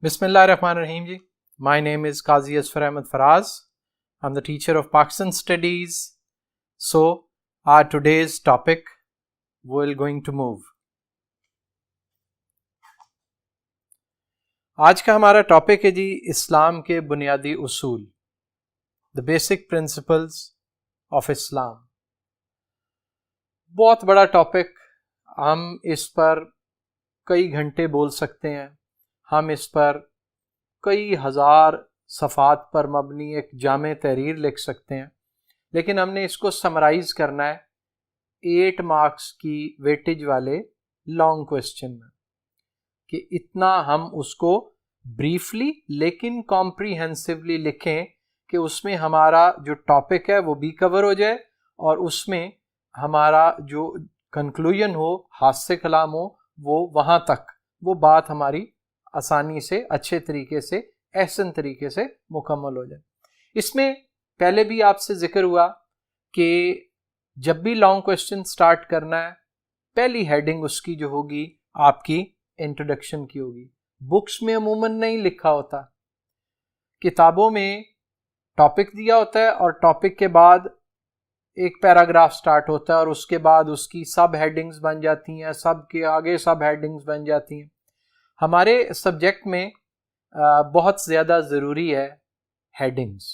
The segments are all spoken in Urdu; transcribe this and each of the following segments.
Bismillah ar-Rahman ar-Rahim ji. My name is Qazi Asfar Ahmed Faraz. I'm the teacher of Pakistan Studies. So, our today's topic, we're going to move. آج کا ہمارا ٹاپک ہے جی اسلام کے بنیادی اصول، the basic principles of Islam. بہت بڑا ٹاپک، ہم اس پر کئی گھنٹے بول سکتے ہیں، ہم اس پر کئی ہزار صفحات پر مبنی ایک جامع تحریر لکھ سکتے ہیں، لیکن ہم نے اس کو سمرائز کرنا ہے 8 مارکس کی ویٹیج والے لانگ کوسچن میں، کہ اتنا ہم اس کو بریفلی لیکن کمپریہنسولی لکھیں کہ اس میں ہمارا جو ٹاپک ہے وہ بھی کور ہو جائے اور اس میں ہمارا جو کنکلوژن ہو، ہاتھ سے کلام ہو، وہ وہاں تک وہ بات ہماری آسانی سے، اچھے طریقے سے، احسن طریقے سے مکمل ہو جائے. اس میں پہلے بھی آپ سے ذکر ہوا کہ جب بھی لانگ کوسچن سٹارٹ کرنا ہے، پہلی ہیڈنگ اس کی جو ہوگی آپ کی انٹروڈکشن کی ہوگی. بکس میں عموماً نہیں لکھا ہوتا، کتابوں میں ٹاپک دیا ہوتا ہے اور ٹاپک کے بعد ایک پیراگراف سٹارٹ ہوتا ہے اور اس کے بعد اس کی سب ہیڈنگز بن جاتی ہیں، سب کے آگے سب ہیڈنگز بن جاتی ہیں. ہمارے سبجیکٹ میں بہت زیادہ ضروری ہے ہیڈنگز.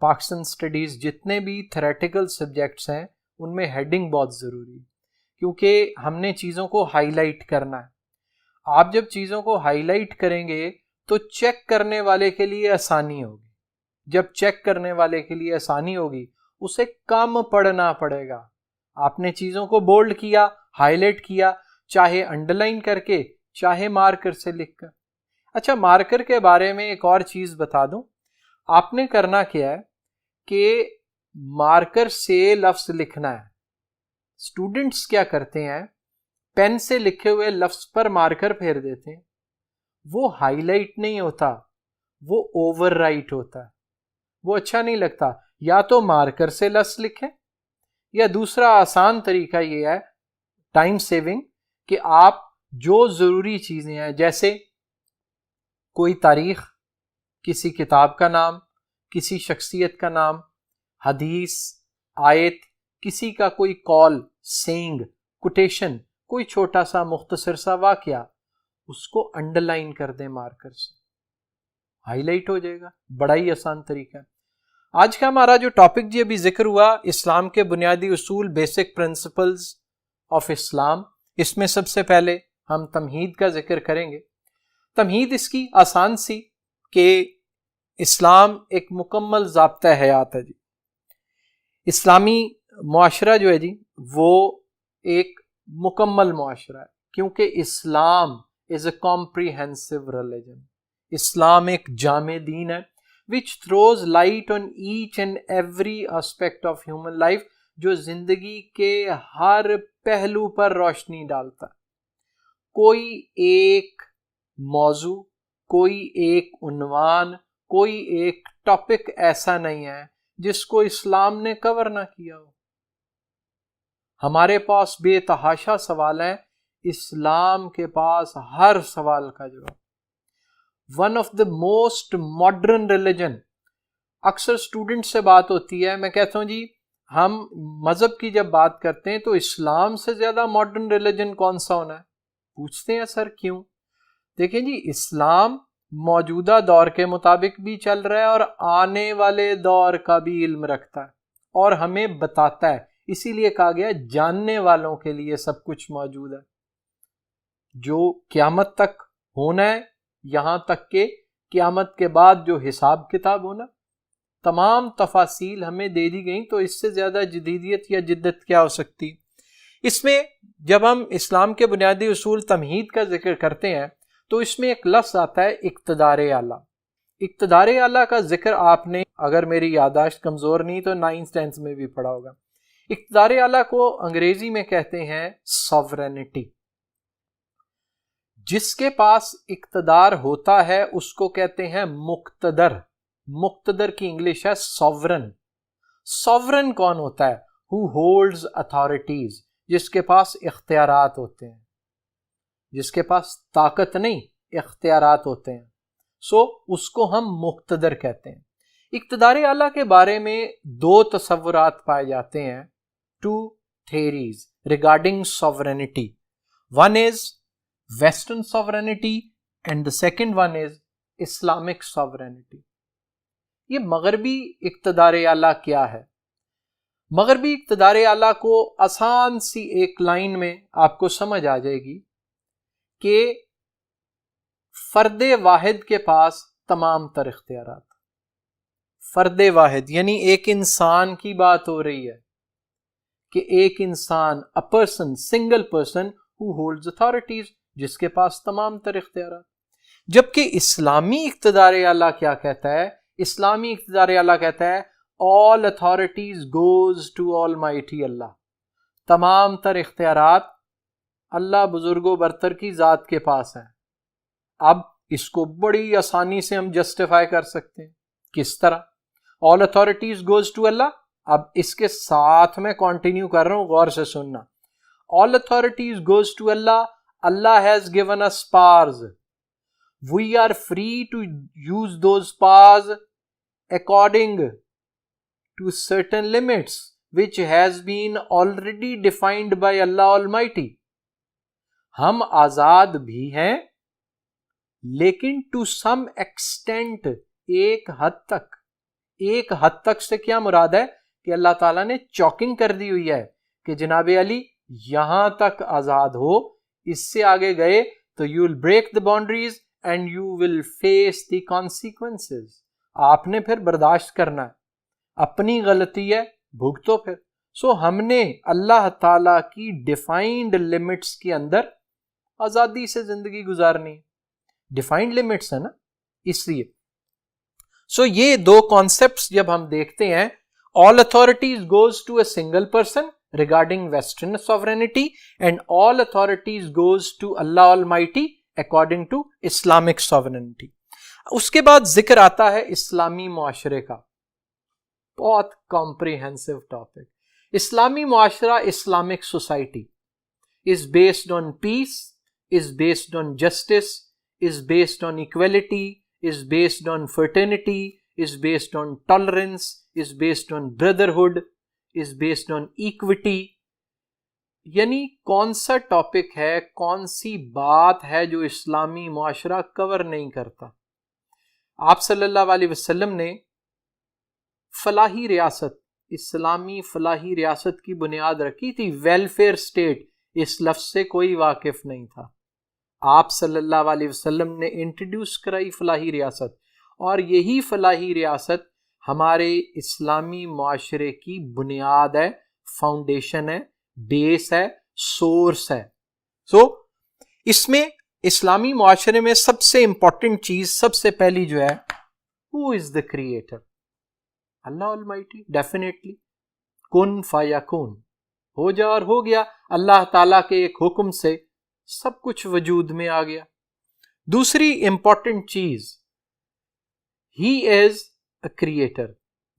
پاکستان اسٹڈیز جتنے بھی تھیریٹیکل سبجیکٹس ہیں ان میں ہیڈنگ بہت ضروری ہے، کیونکہ ہم نے چیزوں کو ہائی لائٹ کرنا ہے. آپ جب چیزوں کو ہائی لائٹ کریں گے تو چیک کرنے والے کے لیے آسانی ہوگی. جب چیک کرنے والے کے لیے آسانی ہوگی اسے کم پڑھنا پڑے گا. آپ نے چیزوں کو بولڈ کیا، ہائی لائٹ کیا، چاہے انڈر لائن کر کے، چاہے مارکر سے لکھ کر. اچھا، مارکر کے بارے میں ایک اور چیز بتا دوں. آپ نے کرنا کیا ہے کہ مارکر سے لفظ لکھنا ہے. اسٹوڈنٹس کیا کرتے ہیں، پین سے لکھے ہوئے لفظ پر مارکر پھیر دیتے ہیں. وہ ہائی لائٹ نہیں ہوتا، وہ اوور رائٹ ہوتا ہے، وہ اچھا نہیں لگتا. یا تو مارکر سے لفظ لکھیں، یا دوسرا آسان طریقہ یہ ہے ٹائم سیونگ، کہ آپ جو ضروری چیزیں ہیں، جیسے کوئی تاریخ، کسی کتاب کا نام، کسی شخصیت کا نام، حدیث، آیت، کسی کا کوئی قول، سینگ، کوٹیشن، کوئی چھوٹا سا مختصر سا واقعہ، اس کو انڈر لائن کر دیں مارکر سے، ہائی لائٹ ہو جائے گا. بڑا ہی آسان طریقہ ہے. آج کا ہمارا جو ٹاپک جی ابھی ذکر ہوا، اسلام کے بنیادی اصول، بیسک پرنسپلز آف اسلام. اس میں سب سے پہلے ہم تمہید کا ذکر کریں گے. تمہید اس کی آسان سی کہ اسلام ایک مکمل ضابطہ حیات ہے جی. اسلامی معاشرہ جو ہے جی وہ ایک مکمل معاشرہ ہے، کیونکہ اسلام از اے کمپریہنسو ریلیجن. اسلام ایک جامع دین ہے which throws light on each and every aspect of human life، جو زندگی کے ہر پہلو پر روشنی ڈالتا ہے. کوئی ایک موضوع، کوئی ایک عنوان، کوئی ایک ٹاپک ایسا نہیں ہے جس کو اسلام نے کور نہ کیا ہو. ہمارے پاس بے تحاشا سوال ہیں، اسلام کے پاس ہر سوال کا جواب. One of the most modern religion. اکثر اسٹوڈنٹ سے بات ہوتی ہے، میں کہتا ہوں جی ہم مذہب کی جب بات کرتے ہیں تو اسلام سے زیادہ ماڈرن ریلیجن کون سا ہونا ہے؟ پوچھتے ہیں سر کیوں؟ دیکھیں جی، اسلام موجودہ دور کے مطابق بھی چل رہا ہے اور آنے والے دور کا بھی علم رکھتا ہے اور ہمیں بتاتا ہے. اسی لیے کہا گیا جاننے والوں کے لیے سب کچھ موجود ہے. جو قیامت تک ہونا ہے، یہاں تک کہ قیامت کے بعد جو حساب کتاب ہونا، تمام تفاصیل ہمیں دے دی گئیں. تو اس سے زیادہ جدیدیت یا جدت کیا ہو سکتی؟ اس میں جب ہم اسلام کے بنیادی اصول تمہید کا ذکر کرتے ہیں تو اس میں ایک لفظ آتا ہے اقتدار اعلیٰ. اقتدار اعلیٰ کا ذکر آپ نے، اگر میری یادداشت کمزور نہیں تو 9th 10th میں بھی پڑھا ہوگا. اقتدار اعلیٰ کو انگریزی میں کہتے ہیں ساورینٹی. جس کے پاس اقتدار ہوتا ہے اس کو کہتے ہیں مقتدر. مقتدر کی انگلش ہے ساورن. ساورن کون ہوتا ہے؟ who holds authorities، جس کے پاس اختیارات ہوتے ہیں، جس کے پاس طاقت نہیں اختیارات ہوتے ہیں، اس کو ہم مقتدر کہتے ہیں۔ اقتدار اعلیٰ کے بارے میں دو تصورات پائے جاتے ہیں، two theories regarding sovereignty. One is Western sovereignty and the second one is Islamic sovereignty. یہ مغربی اقتدار اعلیٰ کیا ہے؟ مغربی اقتدار اعلیٰ کو آسان سی ایک لائن میں آپ کو سمجھ آ جائے گی کہ فرد واحد کے پاس تمام تر اختیارات۔ فرد واحد یعنی ایک انسان کی بات ہو رہی ہے کہ ایک انسان a person, single person who holds authorities، جس کے پاس تمام تر اختیارات۔ جبکہ اسلامی اقتدار اعلیٰ کیا کہتا ہے؟ اسلامی اقتدار اعلیٰ کہتا ہے all authorities goes to Almighty اللہ، تمام تر اختیارات اللہ بزرگ و برتر کی ذات کے پاس ہیں۔ اب اس کو بڑی آسانی سے ہم جسٹیفائی کر سکتے ہیں، کس طرح؟ all authorities goes to اللہ، اب اس کے ساتھ میں کنٹینیو کر رہا ہوں، غور سے سننا۔ all authorities goes to Allah. Allah has given us powers. We are free to use those powers according to certain limits which has been already defined by Allah Almighty. ہم آزاد بھی ہیں لیکن to some extent، ایک حد تک سے کیا مراد ہے کہ اللہ تعالیٰ نے چوکنگ کر دی ہوئی ہے کہ جناب علی یہاں تک آزاد ہو، اس سے آگے گئے تو you will break the boundaries and you will face the consequences. آپ نے پھر برداشت کرنا ہے، اپنی غلطی ہے بھگتو پھر۔ ہم نے اللہ تعالیٰ کی ڈیفائنڈ لمٹس کے اندر آزادی سے زندگی گزارنی ہے، ڈیفائنڈ لمٹس ہے نا، اس لیے یہ دو کانسیپٹس جب ہم دیکھتے ہیں، all authorities goes to a single person regarding Western sovereignty and all authorities goes to Allah Almighty according to Islamic sovereignty. اس کے بعد ذکر آتا ہے اسلامی معاشرے کا، بہت کمپریہنسو ٹاپک۔ اسلامی معاشرہ، Islamic society is based on peace, is based on justice, is based on equality, is based on fraternity, is based on tolerance, is based on brotherhood, is based on equity. یعنی کون سا ٹاپک ہے، کون سی بات ہے جو اسلامی معاشرہ کور نہیں کرتا؟ آپ صلی اللہ علیہ وسلم نے فلاحی ریاست، اسلامی فلاحی ریاست کی بنیاد رکھی تھی۔ ویلفیئر اسٹیٹ اس لفظ سے کوئی واقف نہیں تھا، آپ صلی اللہ علیہ وسلم نے انٹروڈیوس کرائی فلاحی ریاست، اور یہی فلاحی ریاست ہمارے اسلامی معاشرے کی بنیاد ہے، فاؤنڈیشن ہے، بیس ہے، سورس ہے۔ اس میں اسلامی معاشرے میں سب سے امپورٹنٹ چیز، سب سے پہلی جو ہے، who is the creator؟ Allah Almighty، definitely کن فیکون، ہو جا اور ہو گیا، اللہ تعالیٰ کے ایک حکم سے سب کچھ وجود میں آ گیا۔ دوسری امپورٹنٹ چیز، ہی از اے کریٹر،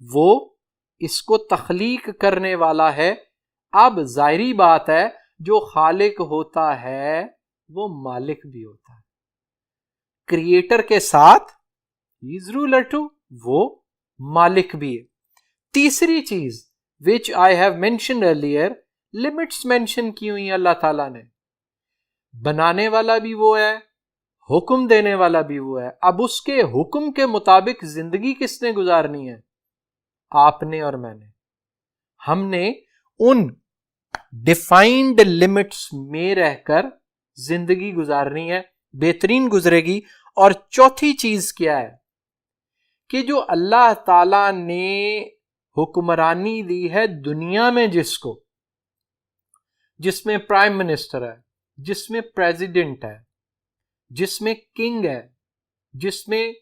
وہ اس کو تخلیق کرنے والا ہے۔ اب ظاہری بات ہے جو خالق ہوتا ہے وہ مالک بھی ہوتا ہے، کریٹر کے ساتھ ہی از رولر ٹو، وہ مالک بھی ہے۔ تیسری چیز which I have mentioned earlier، limits mention کی ہوئی اللہ تعالیٰ نے، بنانے والا بھی وہ ہے، حکم دینے والا بھی وہ ہے۔ اب اس کے حکم کے مطابق زندگی کس نے گزارنی ہے؟ آپ نے اور میں نے۔ ہم نے ان ڈیفائنڈ لمٹس میں رہ کر زندگی گزارنی ہے، بہترین گزرے گی۔ اور چوتھی چیز کیا ہے کہ جو اللہ تعالیٰ نے حکمرانی دی ہے دنیا میں، جس میں پرائم منسٹر ہے، جس میں پریزیڈنٹ ہے، جس میں کنگ ہے، جس میں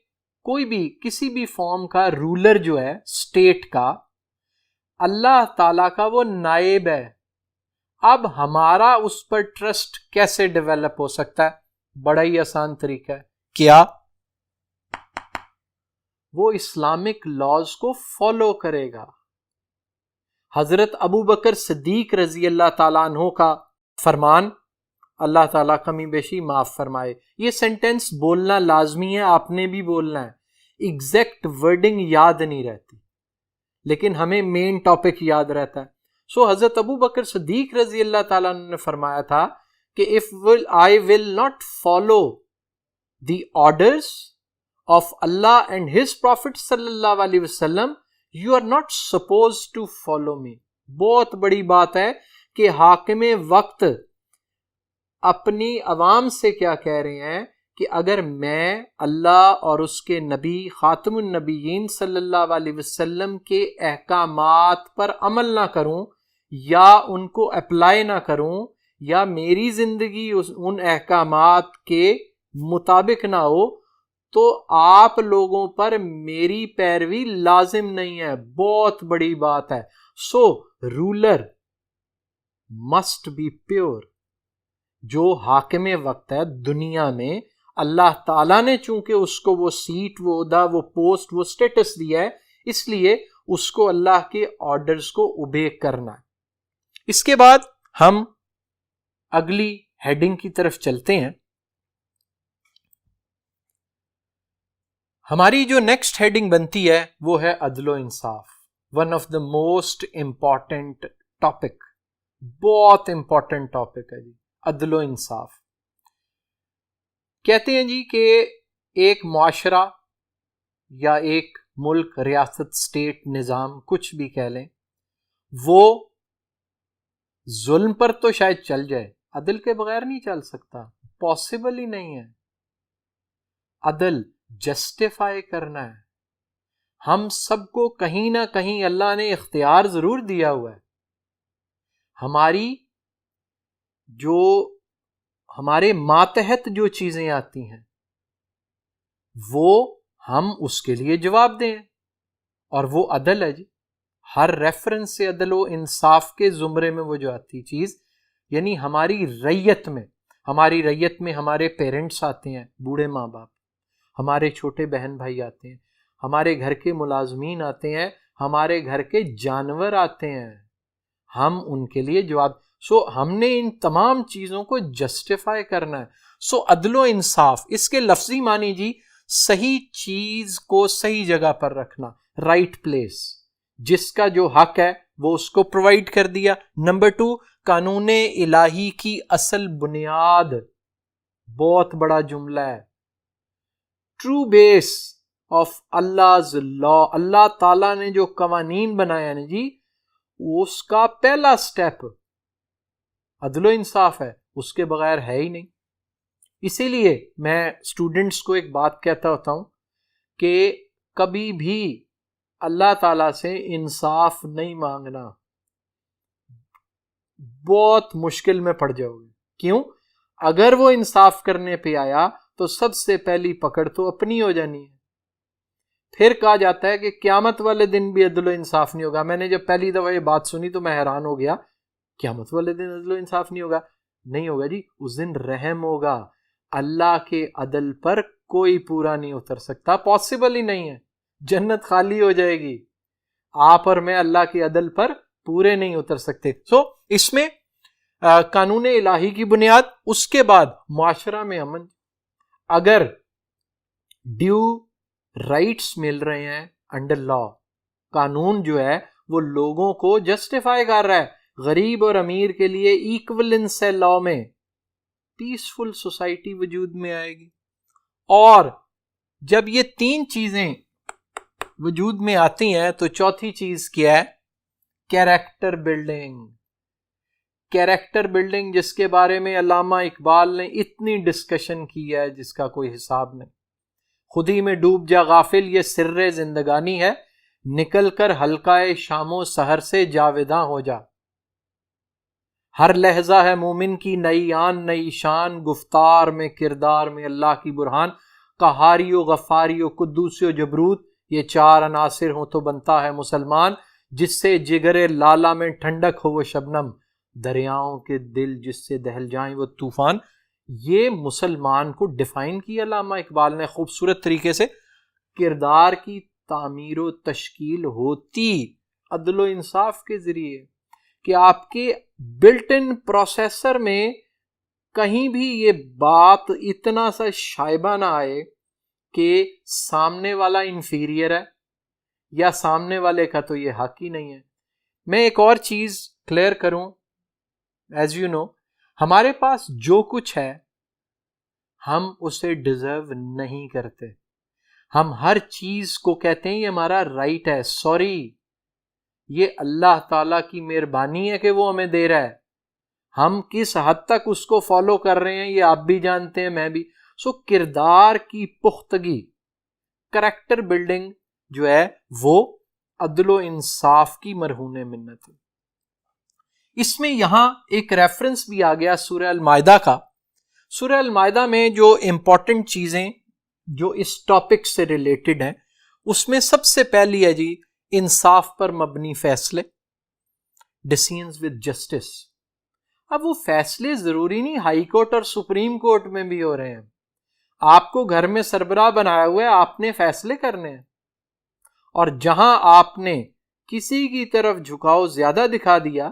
کوئی بھی کسی بھی فارم کا رولر جو ہے اسٹیٹ کا، اللہ تعالیٰ کا وہ نائب ہے۔ اب ہمارا اس پر ٹرسٹ کیسے ڈیولپ ہو سکتا ہے؟ بڑا ہی آسان طریقہ ہے، کیا؟ وہ اسلامک لاز کو فالو کرے گا۔ حضرت ابو بکر صدیق رضی اللہ تعالیٰ عنہ کا فرمان اللہ تعالیٰ کمی بیشی معاف فرمائے. یہ سینٹینس بولنا لازمی ہے، آپ نے بھی بولنا ہے. ایگزیکٹ ورڈنگ یاد نہیں رہتی لیکن ہمیں مین ٹاپک یاد رہتا ہے. سو حضرت ابو بکر صدیق رضی اللہ تعالیٰ عنہ نے فرمایا تھا کہ I will not follow the orders of Allah and His Prophet sallallahu alaihi wasallam, you are not supposed to follow me. بہت بڑی بات ہے کہ حاکم وقت اپنی عوام سے کیا کہہ رہے ہیں کہ اگر میں اللہ اور اس کے نبی خاتم النبیین صلی اللہ علیہ وسلم کے احکامات پر عمل نہ کروں یا ان کو اپلائی نہ کروں یا میری زندگی ان احکامات کے مطابق نہ ہو تو آپ لوگوں پر میری پیروی لازم نہیں ہے. بہت بڑی بات ہے. سو رولر مسٹ بی پیور. جو حاکم وقت ہے دنیا میں، اللہ تعالیٰ نے چونکہ اس کو وہ سیٹ، وہ عہدہ، وہ پوسٹ، وہ سٹیٹس دیا ہے، اس لیے اس کو اللہ کے آرڈرز کو اوبے کرنا ہے. اس کے بعد ہم اگلی ہیڈنگ کی طرف چلتے ہیں. ہماری جو نیکسٹ ہیڈنگ بنتی ہے وہ ہے عدل و انصاف. One of the most important topic, بہت امپورٹنٹ ٹاپک ہے جی، عدل و انصاف. کہتے ہیں جی کہ ایک معاشرہ یا ایک ملک، ریاست، اسٹیٹ، نظام، کچھ بھی کہہ لیں، وہ ظلم پر تو شاید چل جائے، عدل کے بغیر نہیں چل سکتا، پاسبل ہی نہیں ہے. عدل جسٹیفائی کرنا ہے. ہم سب کو کہیں نہ کہیں اللہ نے اختیار ضرور دیا ہوا ہے. ہماری جو ہمارے ماتحت جو چیزیں آتی ہیں وہ ہم اس کے لیے جواب دیں، اور وہ عدل ہے جی. ہر ریفرنس سے عدل و انصاف کے زمرے میں وہ جو آتی چیز، یعنی ہماری ریت میں ہمارے پیرنٹس آتے ہیں، بوڑھے ماں باپ، ہمارے چھوٹے بہن بھائی آتے ہیں، ہمارے گھر کے ملازمین آتے ہیں، ہمارے گھر کے جانور آتے ہیں، ہم ان کے لیے جواب. سو ہم نے ان تمام چیزوں کو جسٹیفائی کرنا ہے. سو عدل و انصاف، اس کے لفظی معنی جی صحیح چیز کو صحیح جگہ پر رکھنا، رائٹ پلیس. جس کا جو حق ہے وہ اس کو پرووائڈ کر دیا. نمبر 2، قانون الہی کی اصل بنیاد. بہت بڑا جملہ ہے. True base of Allah's law. اللہ تعالیٰ نے جو قوانین بنایا نا جی، اس کا پہلا سٹیپ عدل و انصاف ہے، اس کے بغیر ہے ہی نہیں. اسی لیے میں اسٹوڈنٹس کو ایک بات کہتا ہوتا ہوں کہ کبھی بھی اللہ تعالیٰ سے انصاف نہیں مانگنا، بہت مشکل میں پڑ جاؤ گے. کیوں؟ اگر وہ انصاف کرنے پہ آیا تو سب سے پہلی پکڑ تو اپنی ہو جانی ہے. پھر کہا جاتا ہے کہ قیامت والے دن بھی عدل و انصاف نہیں ہوگا. میں نے جب پہلی دفعہ یہ بات سنی تو میں حیران ہو گیا، قیامت والے دن عدل و انصاف نہیں ہوگا. نہیں ہوگا جی، اس دن رحم ہوگا. اللہ کے عدل پر کوئی پورا نہیں اتر سکتا، پاسبل ہی نہیں ہے. جنت خالی ہو جائے گی. آپ اور میں اللہ کے عدل پر پورے نہیں اتر سکتے. سو اس میں قانون الہی کی بنیاد، اس کے بعد معاشرہ میں امن. اگر ڈیو رائٹس مل رہے ہیں انڈر لا، قانون جو ہے وہ لوگوں کو جسٹیفائی کر رہا ہے، غریب اور امیر کے لیے ایکولنس ہے لا میں، پیسفل سوسائٹی وجود میں آئے گی. اور جب یہ 3 چیزیں وجود میں آتی ہیں تو چوتھی چیز کیا ہے؟ Character building. کیریکٹر بلڈنگ جس کے بارے میں علامہ اقبال نے اتنی ڈسکشن کی ہے جس کا کوئی حساب نہیں. خودی میں ڈوب جا غافل، یہ سر زندگانی ہے، نکل کر حلقہ شام و سحر سے جاویداں ہو جا. ہر لہجہ ہے مومن کی نئی آن نئی شان، گفتار میں کردار میں اللہ کی برہان. قہاری و غفاری و قدوسی و جبروت، یہ 4 عناصر ہوں تو بنتا ہے مسلمان. جس سے جگر لالا میں ٹھنڈک ہو وہ شبنم، دریاؤں کے دل جس سے دہل جائیں وہ طوفان. یہ مسلمان کو ڈیفائن کیا علامہ اقبال نے خوبصورت طریقے سے. کردار کی تعمیر و تشکیل ہوتی عدل و انصاف کے ذریعے، کہ آپ کے بلٹ ان پروسیسر میں کہیں بھی یہ بات اتنا سا شائبہ نہ آئے کہ سامنے والا انفیریئر ہے یا سامنے والے کا تو یہ حق ہی نہیں ہے. میں ایک اور چیز کلیئر کروں. ایز یو نو ہمارے پاس جو کچھ ہے ہم اسے ڈیزرو نہیں کرتے. ہم ہر چیز کو کہتے ہیں یہ ہمارا رائٹ ہے. سوری، یہ اللہ تعالیٰ کی مہربانی ہے کہ وہ ہمیں دے رہا ہے. ہم کس حد تک اس کو فالو کر رہے ہیں یہ آپ بھی جانتے ہیں، میں بھی. سو کردار کی پختگی، کریکٹر بلڈنگ جو ہے وہ عدل و انصاف کی مرہون منت ہے. اس میں یہاں ایک ریفرنس بھی آ گیا سورہ المائدہ کا. سورہ المائدہ میں جو امپورٹنٹ چیزیں جو اس ٹاپک سے ریلیٹڈ ہیں اس میں سب سے پہلی ہے جی انصاف پر مبنی فیصلے، ڈیسیژنز ود جسٹس. اب وہ فیصلے ضروری نہیں ہائی کورٹ اور سپریم کورٹ میں بھی ہو رہے ہیں. آپ کو گھر میں سربراہ بنایا ہوا ہے، آپ نے فیصلے کرنے ہیں، اور جہاں آپ نے کسی کی طرف جھکاؤ زیادہ دکھا دیا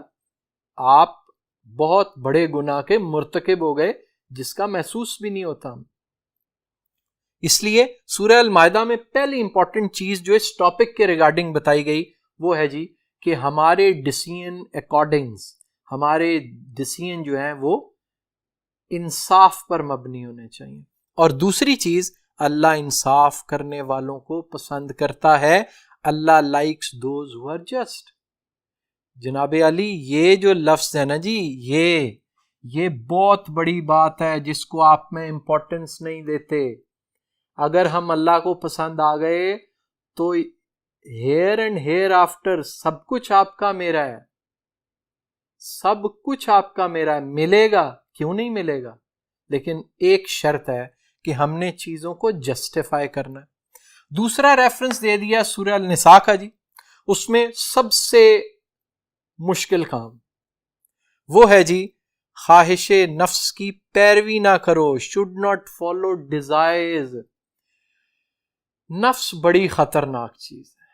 آپ بہت بڑے گناہ کے مرتکب ہو گئے جس کا محسوس بھی نہیں ہوتا. اس لیے سورہ المائدہ میں پہلی امپورٹنٹ چیز جو اس ٹاپک کے ریگارڈنگ بتائی گئی وہ ہے جی کہ ہمارے ڈیسیژن اکارڈنگز، ہمارے ڈیسیژن جو ہیں وہ انصاف پر مبنی ہونے چاہیے. اور دوسری چیز، اللہ انصاف کرنے والوں کو پسند کرتا ہے. Allah likes those who are just. جناب علی یہ جو لفظ ہے نا جی یہ بہت بڑی بات ہے جس کو آپ میں امپورٹنس نہیں دیتے. اگر ہم اللہ کو پسند آ گئے تو ہیئر اینڈ ہیئر آفٹر سب کچھ آپ کا میرا ہے، سب کچھ آپ کا میرا ہے. ملے گا، کیوں نہیں ملے گا، لیکن ایک شرط ہے کہ ہم نے چیزوں کو جسٹیفائی کرنا ہے. دوسرا ریفرنس دے دیا سورہ النساء کا جی. اس میں سب سے مشکل کام وہ ہے جی خواہش نفس کی پیروی نہ کرو. should not follow desires. نفس بڑی خطرناک چیز ہے.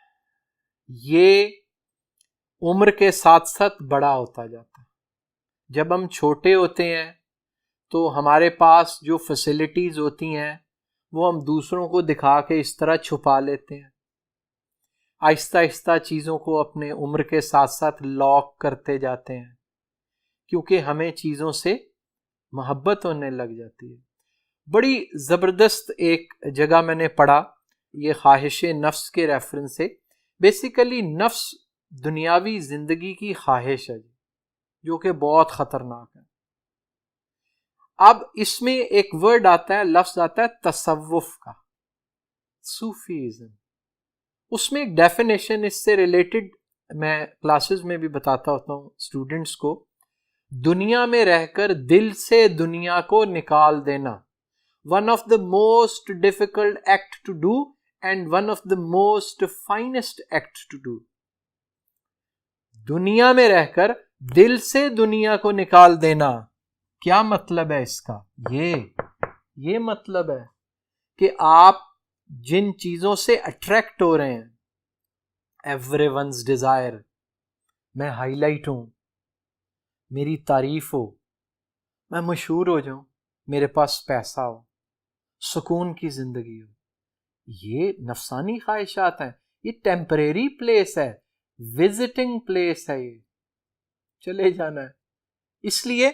یہ عمر کے ساتھ ساتھ بڑا ہوتا جاتا ہے. جب ہم چھوٹے ہوتے ہیں تو ہمارے پاس جو فیسلٹیز ہوتی ہیں وہ ہم دوسروں کو دکھا کے اس طرح چھپا لیتے ہیں. آہستہ آہستہ چیزوں کو اپنے عمر کے ساتھ ساتھ لاک کرتے جاتے ہیں کیونکہ ہمیں چیزوں سے محبت ہونے لگ جاتی ہے. بڑی زبردست ایک جگہ میں نے پڑھا، یہ خواہش نفس کے ریفرنس سے. بیسیکلی نفس دنیاوی زندگی کی خواہش ہے جو کہ بہت خطرناک ہے. اب اس میں ایک ورڈ آتا ہے، لفظ آتا ہے تصوف کا، صوفیزم. اس میں ایک ڈیفینیشن اس سے ریلیٹڈ میں کلاسز میں بھی بتاتا ہوتا ہوں اسٹوڈنٹس کو. دنیا میں رہ کر دل سے دنیا کو نکال دینا، one of the most difficult act to do and one of the most finest act to do. دنیا میں رہ کر دل سے دنیا کو نکال دینا کیا مطلب ہے اس کا؟ یہ مطلب ہے کہ آپ جن چیزوں سے اٹریکٹ ہو رہے ہیں، ایوری ونز ڈیزائر، میں ہائی لائٹ ہوں، میری تعریف ہو، میں مشہور ہو جاؤں، میرے پاس پیسہ ہو، سکون کی زندگی ہو، یہ نفسانی خواہشات ہیں. یہ ٹیمپریری پلیس ہے، وزٹنگ پلیس ہے، یہ چلے جانا ہے. اس لیے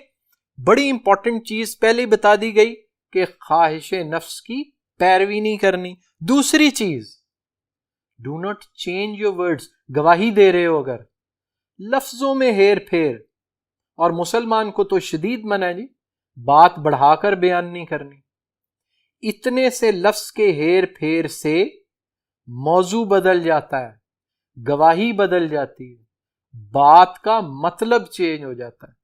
بڑی امپورٹنٹ چیز پہلے بتا دی گئی کہ خواہش نفس کی پیروی نہیں کرنی. دوسری چیز، do not change your words. گواہی دے رہے ہو اگر، لفظوں میں ہیر پھیر، اور مسلمان کو تو شدید منع ہے جی، بات بڑھا کر بیان نہیں کرنی. اتنے سے لفظ کے ہیر پھیر سے موضوع بدل جاتا ہے، گواہی بدل جاتی ہے، بات کا مطلب چینج ہو جاتا ہے.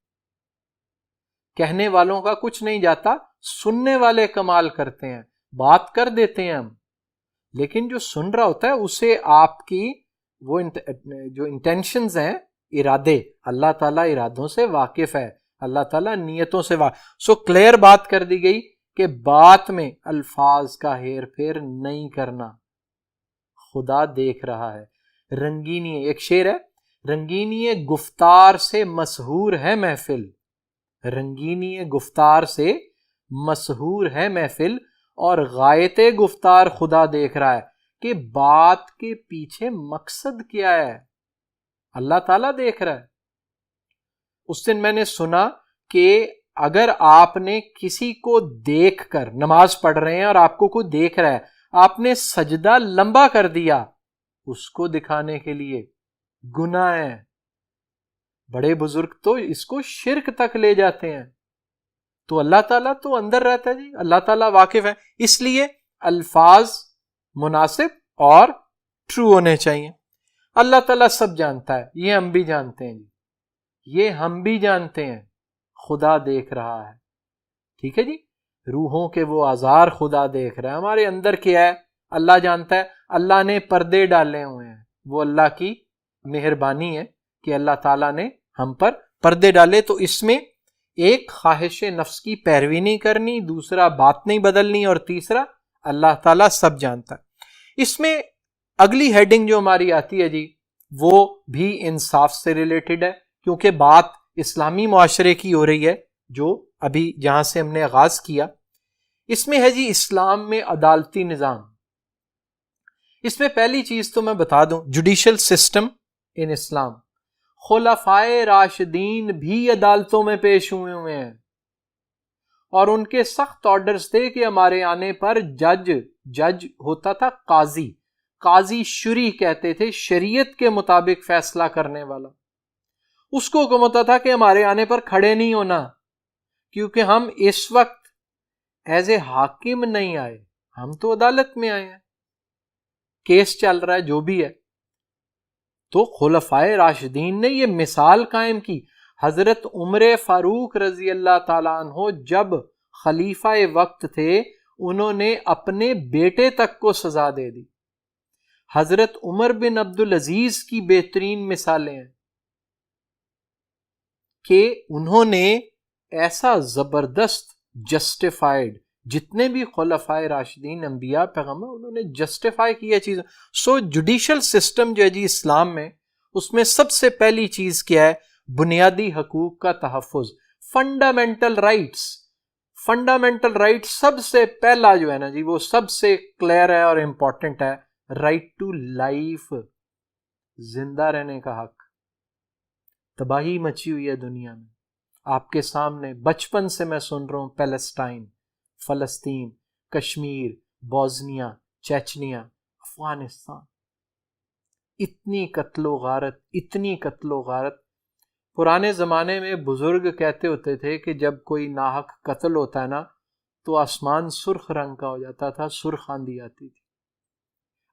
کہنے والوں کا کچھ نہیں جاتا، سننے والے کمال کرتے ہیں. بات کر دیتے ہیں ہم، لیکن جو سن رہا ہوتا ہے اسے آپ کی وہ جو انٹینشنز ہیں، ارادے، اللہ تعالیٰ ارادوں سے واقف ہے، اللہ تعالیٰ نیتوں سے واقف. سو کلیئر بات کر دی گئی کہ بات میں الفاظ کا ہیر پھیر نہیں کرنا، خدا دیکھ رہا ہے. رنگینی، ایک شعر ہے، رنگینی گفتار سے مسحور ہے محفل، رنگینی گفتار سے مسحور ہے محفل، اور غایت گفتار خدا دیکھ رہا ہے کہ بات کے پیچھے مقصد کیا ہے۔ اللہ تعالیٰ دیکھ رہا ہے۔ اس دن میں نے سنا کہ اگر آپ نے کسی کو دیکھ کر نماز پڑھ رہے ہیں اور آپ کو کوئی دیکھ رہا ہے، آپ نے سجدہ لمبا کر دیا اس کو دکھانے کے لیے، گناہ ہے۔ بڑے بزرگ تو اس کو شرک تک لے جاتے ہیں۔ تو اللہ تعالیٰ تو اندر رہتا ہے جی، اللہ تعالیٰ واقف ہے، اس لیے الفاظ مناسب اور ٹرو ہونے چاہیے۔ اللہ تعالیٰ سب جانتا ہے، یہ ہم بھی جانتے ہیں جی، یہ ہم بھی جانتے ہیں، خدا دیکھ رہا ہے، ٹھیک ہے جی۔ روحوں کے وہ آزار خدا دیکھ رہا ہے، ہمارے اندر کیا ہے اللہ جانتا ہے۔ اللہ نے پردے ڈالے ہوئے ہیں، وہ اللہ کی مہربانی ہے کہ اللہ تعالیٰ نے ہم پر پردے ڈالے۔ تو اس میں ایک خواہش نفس کی پیروی نہیں کرنی، دوسرا بات نہیں بدلنی، اور تیسرا اللہ تعالیٰ سب جانتا ہے۔ اس میں اگلی ہیڈنگ جو ہماری آتی ہے جی، وہ بھی انصاف سے ریلیٹڈ ہے، کیونکہ بات اسلامی معاشرے کی ہو رہی ہے جو ابھی جہاں سے ہم نے آغاز کیا۔ اس میں ہے جی اسلام میں عدالتی نظام۔ اس میں پہلی چیز تو میں بتا دوں، جوڈیشل سسٹم ان اسلام، خلفائے راشدین بھی عدالتوں میں پیش ہوئے ہیں، اور ان کے سخت آرڈرز تھے کہ ہمارے آنے پر جج ہوتا تھا قاضی شریع کہتے تھے، شریعت کے مطابق فیصلہ کرنے والا۔ اس کو حکم ہوتا تھا کہ ہمارے آنے پر کھڑے نہیں ہونا، کیونکہ ہم اس وقت ایز اے حاکم نہیں آئے، ہم تو عدالت میں آئے ہیں، کیس چل رہا ہے جو بھی ہے۔ تو خلفائے راشدین نے یہ مثال قائم کی۔ حضرت عمر فاروق رضی اللہ تعالیٰ عنہ جب خلیفہ وقت تھے، انہوں نے اپنے بیٹے تک کو سزا دے دی۔ حضرت عمر بن عبدالعزیز کی بہترین مثالیں ہیں کہ انہوں نے ایسا زبردست جسٹیفائڈ، جتنے بھی خلفائے راشدین انبیاء پیغمبر، انہوں نے جسٹیفائی کیا چیز۔ سو جوڈیشل سسٹم جو ہے جی اسلام میں، اس میں سب سے پہلی چیز کیا ہے؟ بنیادی حقوق کا تحفظ، فنڈامنٹل رائٹس۔ فنڈامنٹل رائٹس سب سے پہلا جو ہے نا جی، وہ سب سے کلیئر ہے اور امپورٹنٹ ہے، رائٹ ٹو لائف، زندہ رہنے کا حق۔ تباہی مچی ہوئی ہے دنیا میں، آپ کے سامنے بچپن سے میں سن رہا ہوں، پیلسٹائن، فلسطین، کشمیر، بوسنیا، چیچنیا، افغانستان، اتنی قتل و غارت۔ پرانے زمانے میں بزرگ کہتے ہوتے تھے کہ جب کوئی ناحق قتل ہوتا ہے نا، تو آسمان سرخ رنگ کا ہو جاتا تھا، سرخ آندھی آتی تھی۔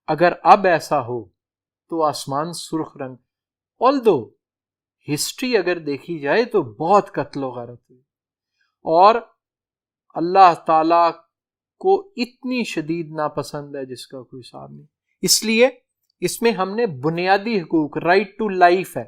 اگر اب ایسا ہو تو آسمان سرخ رنگ، although ہسٹری اگر دیکھی جائے تو بہت قتل و غارت ہوئی، اور اللہ تعالیٰ کو اتنی شدید ناپسند ہے جس کا کوئی حساب نہیں۔ اس لیے اس میں ہم نے بنیادی حقوق، رائٹ ٹو لائف ہے،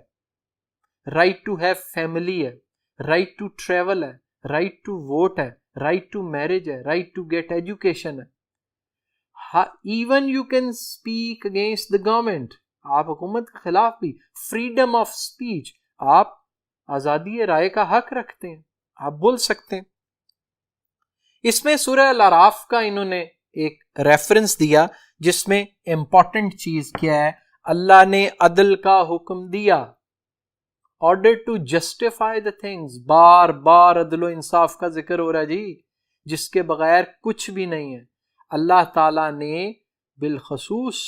رائٹ ٹو ہیو فیملی ہے، رائٹ ٹو ٹریول ہے، رائٹ ٹو ووٹ ہے، رائٹ ٹو میرج ہے، رائٹ ٹو گیٹ ایجوکیشن ہے۔ Even you can speak against the government, آپ حکومت کے خلاف بھی، فریڈم آف اسپیچ، آپ آزادی رائے کا حق رکھتے ہیں، آپ بول سکتے ہیں۔ اس میں سورہ الاعراف کا انہوں نے ایک ریفرنس دیا، جس میں امپورٹنٹ چیز کیا ہے؟ اللہ نے عدل کا حکم دیا، order to justify the things. بار بار عدل و انصاف کا ذکر ہو رہا ہے جی، جس کے بغیر کچھ بھی نہیں ہے۔ اللہ تعالیٰ نے بالخصوص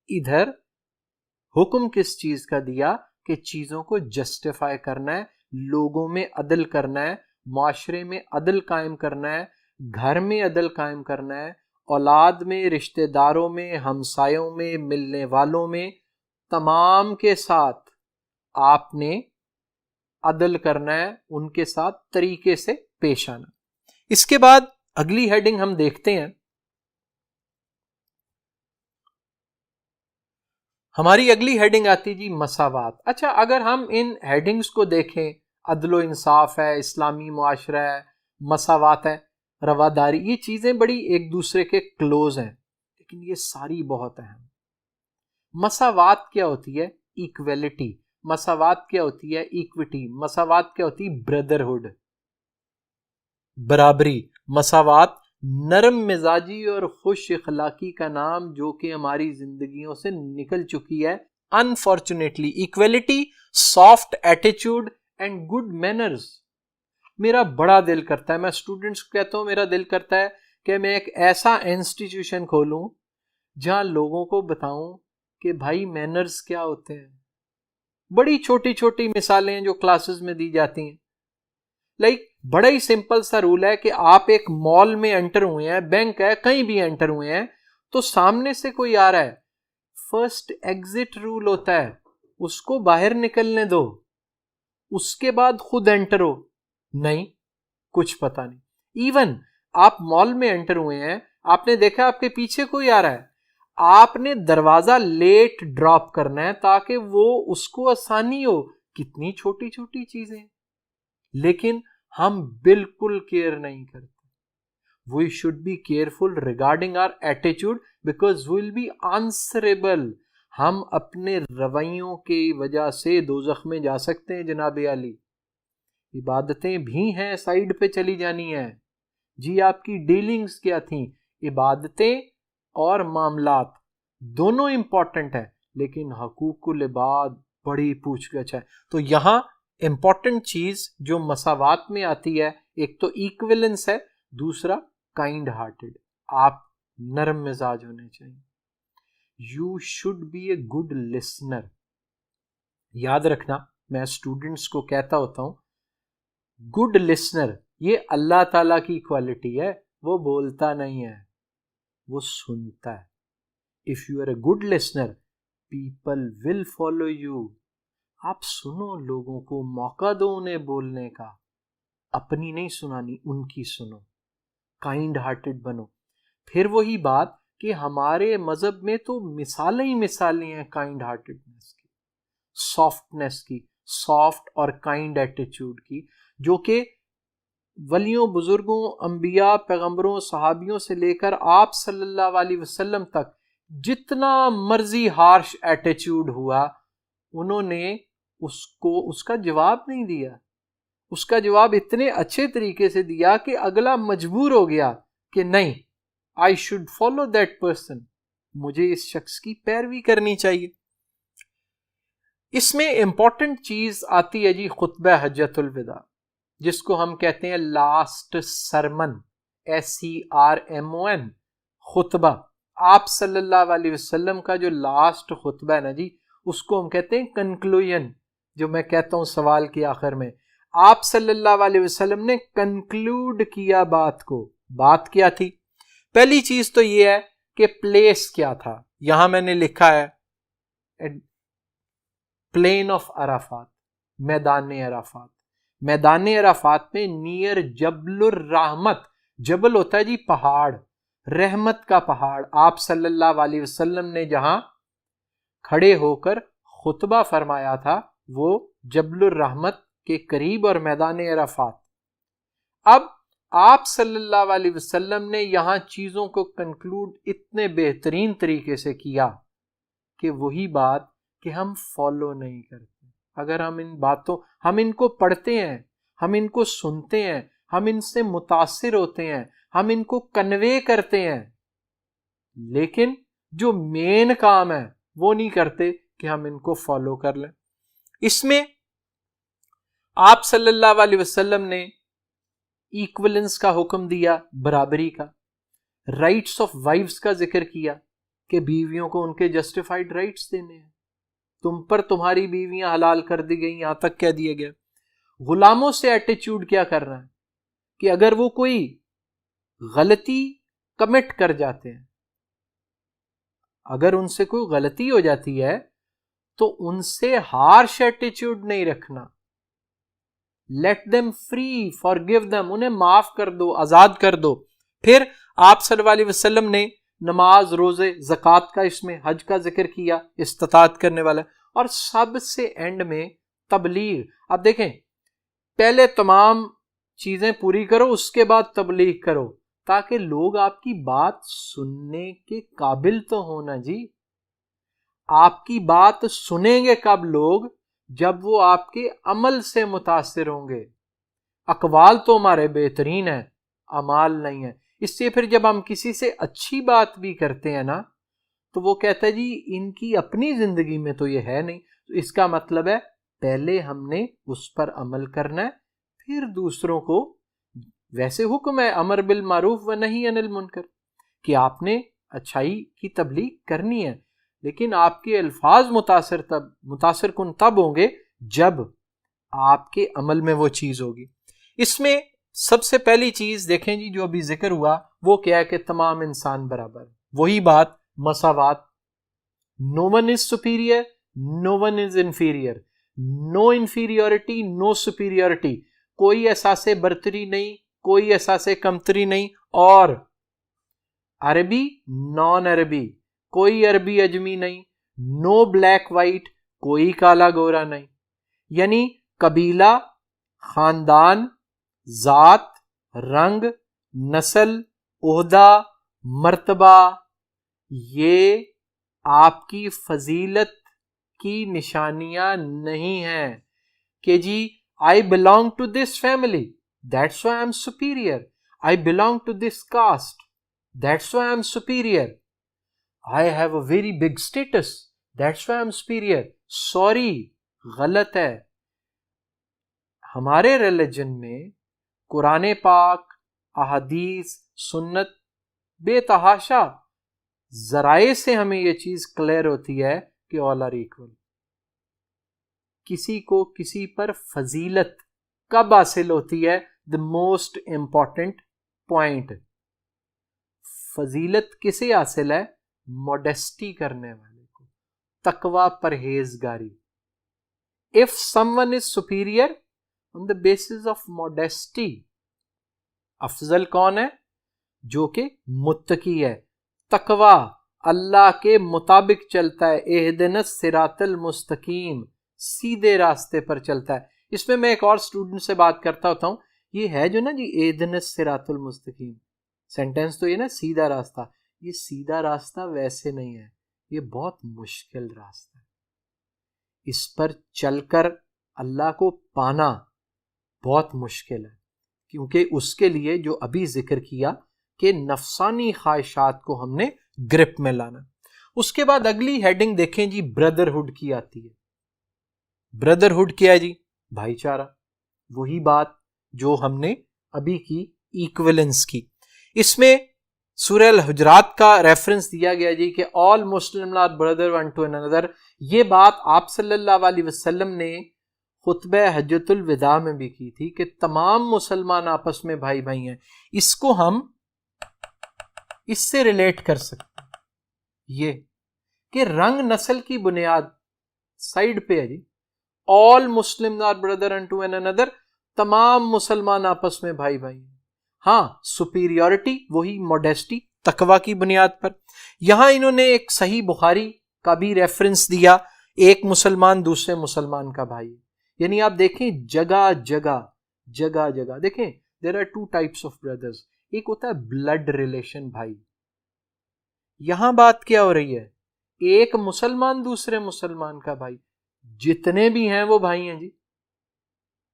ادھر حکم کس چیز کا دیا؟ کہ چیزوں کو جسٹیفائی کرنا ہے، لوگوں میں عدل کرنا ہے، معاشرے میں عدل قائم کرنا ہے، گھر میں عدل قائم کرنا ہے، اولاد میں، رشتہ داروں میں، ہمسایوں میں، ملنے والوں میں، تمام کے ساتھ آپ نے عدل کرنا ہے، ان کے ساتھ طریقے سے پیش آنا۔ اس کے بعد اگلی ہیڈنگ ہم دیکھتے ہیں، ہماری اگلی ہیڈنگ آتی جی مساوات۔ اچھا، اگر ہم ان ہیڈنگز کو دیکھیں، عدل و انصاف ہے، اسلامی معاشرہ ہے، مساوات ہے، رواداری، یہ چیزیں بڑی ایک دوسرے کے کلوز ہیں، لیکن یہ ساری بہت اہم۔ مساوات کیا ہوتی ہے؟ ایکویلٹی۔ مساوات کیا ہوتی ہے؟ ایکوٹی۔ مساوات کیا ہوتی ہے؟ بردرہڈ۔ برابری، مساوات، نرم مزاجی اور خوش اخلاقی کا نام جو کہ ہماری زندگیوں سے نکل چکی ہے انفارچونیٹلی. ایکویلٹی، سافٹ ایٹیچیوڈ اینڈ گڈ مینرز. میرا بڑا دل کرتا ہے، میں اسٹوڈنٹس کو کہتا ہوں، میرا دل کرتا ہے کہ میں ایک ایسا انسٹیٹیوشن کھولوں جہاں لوگوں کو بتاؤں کہ بھائی مینرز کیا ہوتے ہیں. بڑی چھوٹی چھوٹی مثالیں جو کلاسز میں دی جاتی ہیں. بڑا ہی سمپل سا رول ہے کہ آپ ایک مال میں انٹر ہوئے ہیں، بینک ہے، کہیں بھی انٹر ہوئے ہیں، تو سامنے سے کوئی آ رہا ہے، فرسٹ ایگزٹ رول ہوتا ہے، اس کو باہر نکلنے دو، اس کے بعد خود انٹر ہو. نہیں، کچھ پتا نہیں. ایون آپ مال میں انٹر ہوئے ہیں، آپ نے دیکھا آپ کے پیچھے کوئی آ رہا ہے، آپ نے دروازہ لیٹ ڈراپ کرنا ہے تاکہ وہ اس کو آسانی ہو. کتنی چھوٹی چھوٹی چیزیں، لیکن ہم بالکل کیئر نہیں کرتے. We should be careful regarding our attitude because we will be answerable. ہم اپنے رویوں کی وجہ سے دوزخ میں جا سکتے ہیں جناب علی. عبادتیں بھی ہیں، سائیڈ پہ چلی جانی ہیں. جی آپ کی ڈیلنگز کیا تھیں؟ عبادتیں اور معاملات دونوں امپورٹنٹ ہیں، لیکن حقوق العباد بڑی پوچھ گچھ ہے. تو یہاں امپورٹنٹ چیز جو مساوات میں آتی ہے، ایک تو ایکویلنس ہے، دوسرا کائنڈ ہارٹیڈ. آپ نرم مزاج ہونے چاہیے. You should be a good listener. یاد رکھنا، میں اسٹوڈنٹس کو کہتا ہوتا ہوں، گڈ لسنر یہ اللہ تعالیٰ کی کوالٹی ہے. وہ بولتا نہیں ہے، وہ سنتا ہے. If you are a good listener people will follow you. آپ سنو، لوگوں کو موقع دو انہیں بولنے کا، اپنی نہیں سنانی، ان کی سنو. کائنڈ ہارٹیڈ بنو. پھر وہی بات کہ ہمارے مذہب میں تو مثالیں ہی مثالیں ہیں کائنڈ ہارٹیڈنس کی، سافٹنس کی، سافٹ اور کائنڈ ایٹیچیوڈ کی، جو کہ ولیوں، بزرگوں، انبیاء، پیغمبروں، صحابیوں سے لے کر آپ صلی اللہ علیہ وسلم تک جتنا مرضی ہارش ایٹیچیوڈ ہوا، انہوں نے اس کا جواب نہیں دیا. اس کا جواب اتنے اچھے طریقے سے دیا کہ اگلا مجبور ہو گیا کہ نہیں، I should follow that person. مجھے اس شخص کی پیروی کرنی چاہیے. اس میں امپورٹنٹ چیز آتی ہے جی خطبہ حجۃ الوداع، جس کو ہم کہتے ہیں لاسٹ سرمن، SERMON، خطبہ. آپ صلی اللہ علیہ وسلم کا جو لاسٹ خطبہ ہے نا جی، اس کو ہم کہتے ہیں کنکلوژن. جو میں کہتا ہوں سوال کے آخر میں، آپ صلی اللہ علیہ وسلم نے کنکلوڈ کیا بات کو. بات کیا تھی؟ پہلی چیز تو یہ ہے کہ پلیس کیا تھا. یہاں میں نے لکھا ہے پلین آف عرفات، میدان عرفات. میدان عرفات میں نیئر جبل الرحمت. جبل ہوتا ہے جی پہاڑ، رحمت کا پہاڑ. آپ صلی اللہ علیہ وسلم نے جہاں کھڑے ہو کر خطبہ فرمایا تھا وہ جبل الرحمت کے قریب اور میدان عرفات. اب آپ صلی اللہ علیہ وسلم نے یہاں چیزوں کو کنکلوڈ اتنے بہترین طریقے سے کیا کہ وہی بات کہ ہم فالو نہیں کرتے. اگر ہم ان کو پڑھتے ہیں، ہم ان کو سنتے ہیں، ہم ان سے متاثر ہوتے ہیں، ہم ان کو کنوے کرتے ہیں، لیکن جو مین کام ہے وہ نہیں کرتے کہ ہم ان کو فالو کر لیں. اس میں آپ صلی اللہ علیہ وسلم نے ایکولنس کا حکم دیا، برابری کا. رائٹس آف وائفز کا ذکر کیا کہ بیویوں کو ان کے جسٹیفائڈ رائٹس دینے ہیں. تم پر تمہاری بیویاں حلال کر دی گئیں، یہاں تک کہہ دیا گیا. غلاموں سے ایٹیچیوڈ کیا کر رہا ہے کہ اگر وہ کوئی غلطی کمٹ کر جاتے ہیں، اگر ان سے کوئی غلطی ہو جاتی ہے تو ان سے ہارش ایٹیچیوڈ نہیں رکھنا. Let them free, forgive them, انہیں معاف کر دو، آزاد کر دو. پھر آپ صلی اللہ علیہ وسلم نے نماز، روزے، زکوٰۃ کا، اس میں حج کا ذکر کیا، استطاعت کرنے والا. اور سب سے اینڈ میں تبلیغ. اب دیکھیں، پہلے تمام چیزیں پوری کرو، اس کے بعد تبلیغ کرو، تاکہ لوگ آپ کی بات سننے کے قابل تو ہونا جی. آپ کی بات سنیں گے کب لوگ؟ جب وہ آپ کے عمل سے متاثر ہوں گے. اقوال تو ہمارے بہترین ہیں، اعمال نہیں ہیں۔ اس سے پھر جب ہم کسی سے اچھی بات بھی کرتے ہیں نا تو وہ کہتا ہے جی ان کی اپنی زندگی میں تو یہ ہے نہیں، تو اس کا مطلب ہے پہلے ہم نے اس پر عمل کرنا ہے، پھر دوسروں کو۔ ویسے حکم ہے امر بالمعروف و نہی عن المنکر کہ آپ نے اچھائی کی تبلیغ کرنی ہے، لیکن آپ کے الفاظ متاثر کن تب ہوں گے جب آپ کے عمل میں وہ چیز ہوگی۔ اس میں سب سے پہلی چیز دیکھیں جی جو ابھی ذکر ہوا وہ کیا ہے کہ تمام انسان برابر، وہی بات مساوات، no one is superior, no one is inferior, no inferiority, no superiority، کوئی احساس برتری نہیں، کوئی احساس کمتری نہیں، اور عربی نان عربی، کوئی عربی اجمی نہیں، نو بلیک وائٹ، کوئی کالا گورا نہیں، یعنی قبیلہ، خاندان، ذات، رنگ، نسل، عہدہ، مرتبہ، یہ آپ کی فضیلت کی نشانیاں نہیں ہیں کہ جی I belong to this family, that's why I'm superior. I belong to this caste, that's why I'm superior. I have a very big status, that's why I'm superior. Sorry, غلط ہے۔ ہمارے ریلیجن میں قرآن پاک، احادیث، سنت، بے تحاشا ذرائع سے ہمیں یہ چیز کلیئر ہوتی ہے کہ all are equal۔ کسی کو کسی پر فضیلت کب حاصل ہوتی ہے؟ the most important point، فضیلت کسے حاصل ہے؟ موڈیسٹی کرنے والے کو، تقوی، پرہیزگاری۔ if someone is superior on the basis of modesty، افضل کون ہے؟ جو کہ متقی ہے، تقوی، اللہ کے مطابق چلتا ہے، اہدنا الصراط المستقیم، سیدھے راستے پر چلتا ہے۔ اس میں ایک اور اسٹوڈنٹ سے بات کرتا ہوتا ہوں، یہ ہے جو نا جی اہدنا الصراط المستقیم، سینٹینس تو یہ نا سیدھا راستہ، یہ سیدھا راستہ ویسے نہیں ہے، یہ بہت مشکل راستہ ہے، اس پر چل کر اللہ کو پانا بہت مشکل ہے، کیونکہ اس کے لیے جو ابھی ذکر کیا کہ نفسانی خواہشات کو ہم نے گرپ میں لانا۔ اس کے بعد اگلی ہیڈنگ دیکھیں جی بردرہڈ کی آتی ہے۔ بردرہڈ کیا ہے جی؟ بھائی چارہ، وہی بات جو ہم نے ابھی کی، ایکویلنس کی۔ اس میں سورہ الحجرات کا ریفرنس دیا گیا جی کہ all Muslims are brother one to another۔ یہ بات آپ صلی اللہ علیہ وسلم نے خطبہ حجۃ الوداع میں بھی کی تھی کہ تمام مسلمان آپس میں بھائی بھائی ہیں۔ اس کو ہم اس سے ریلیٹ کر سکتے ہیں، یہ کہ رنگ نسل کی بنیاد سائیڈ پہ ہے جی، all Muslims are brother unto one another، تمام مسلمان آپس میں بھائی بھائی ہیں۔ ہاں سپیریورٹی وہی موڈیسٹی، تقوی کی بنیاد پر۔ یہاں انہوں نے ایک صحیح بخاری کا بھی ریفرنس دیا، ایک مسلمان دوسرے مسلمان کا بھائی، یعنی آپ دیکھیں جگہ جگہ دیکھیں there are two types of brothers، ایک ہوتا ہے بلڈ ریلیشن بھائی، یہاں بات کیا ہو رہی ہے؟ ایک مسلمان دوسرے مسلمان کا بھائی، جتنے بھی ہیں وہ بھائی ہیں جی۔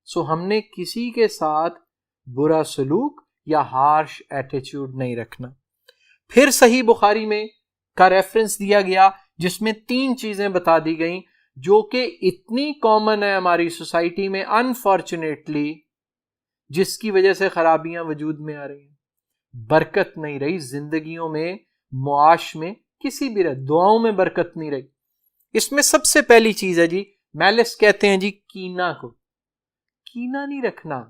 سو ہم نے کسی کے ساتھ برا سلوک یا ہارش ایٹیچیوڈ نہیں رکھنا۔ پھر صحیح بخاری میں کا ریفرنس دیا گیا جس میں 3 چیزیں بتا دی گئیں جو کہ اتنی کامن ہے ہماری سوسائٹی میں انفارچونیٹلی، جس کی وجہ سے خرابیاں وجود میں آ رہی ہیں، برکت نہیں رہی زندگیوں میں، معاش میں، کسی بھی دعاؤں میں برکت نہیں رہی۔ اس میں سب سے پہلی چیز ہے جی میلس، کہتے ہیں جی کینہ کو، کینہ نہیں رکھنا،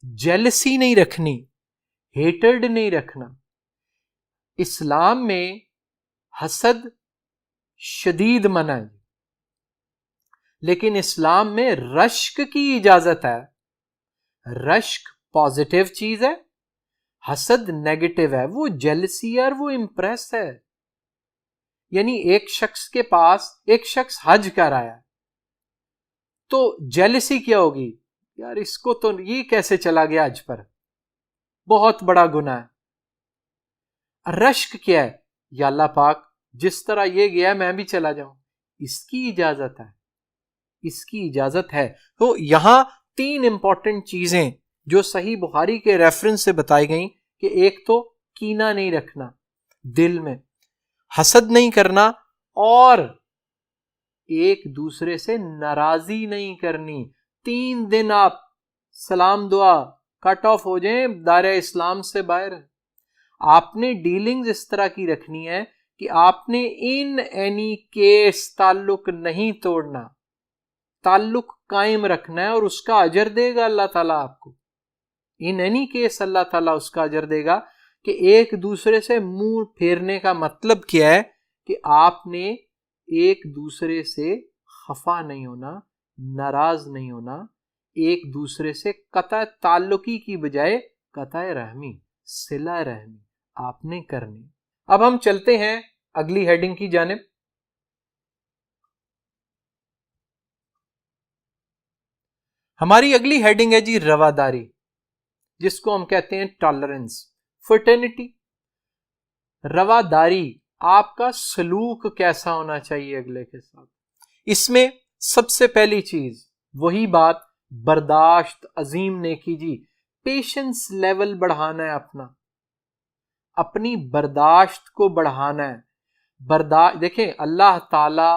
جیلسی نہیں رکھنی، ہیٹرڈ نہیں رکھنا۔ اسلام میں حسد شدید منع ہے، لیکن اسلام میں رشک کی اجازت ہے۔ رشک پازیٹیو چیز ہے، حسد نیگیٹو ہے، وہ جیلسی اور وہ امپریس ہے۔ یعنی ایک شخص کے پاس ایک شخص حج کر آیا تو جیلسی کیا ہوگی؟ یار اس کو تو یہ کیسے چلا گیا حج پر، بہت بڑا گناہ ہے۔ رشک کیا ہے؟ یا اللہ پاک جس طرح یہ گیا میں بھی چلا جاؤں، اس کی اجازت ہے، اس کی اجازت ہے۔ تو یہاں 3 امپورٹنٹ چیزیں جو صحیح بخاری کے ریفرنس سے بتائی گئیں کہ ایک تو کینہ نہیں رکھنا دل میں، حسد نہیں کرنا، اور ایک دوسرے سے ناراضی نہیں کرنی۔ 3 دن آپ سلام دعا کٹ آف ہو جائیں، دائرہ اسلام سے باہر ہے۔ آپ نے ڈیلنگز اس طرح کی رکھنی ہے کہ آپ نے ان اینی کیس تعلق نہیں توڑنا، تعلق قائم رکھنا ہے، اور اس کا اجر دے گا اللہ تعالیٰ آپ کو۔ ان اینی کیس اللہ تعالیٰ اس کا اجر دے گا کہ ایک دوسرے سے منہ پھیرنے کا مطلب کیا ہے کہ آپ نے ایک دوسرے سے خفا نہیں ہونا، ناراض نہیں ہونا، ایک دوسرے سے قطع تعلقی کی بجائے قطع رحمی، صلہ رحمی آپ نے کرنی۔ اب ہم چلتے ہیں اگلی ہیڈنگ کی جانب۔ ہماری اگلی ہیڈنگ ہے جی رواداری، جس کو ہم کہتے ہیں ٹالرنس، فرٹرنٹی۔ رواداری، آپ کا سلوک کیسا ہونا چاہیے اگلے کے ساتھ؟ اس میں سب سے پہلی چیز وہی بات، برداشت عظیم نیکی جی، پیشنس لیول بڑھانا ہے اپنی برداشت کو بڑھانا ہے۔ دیکھیں اللہ تعالی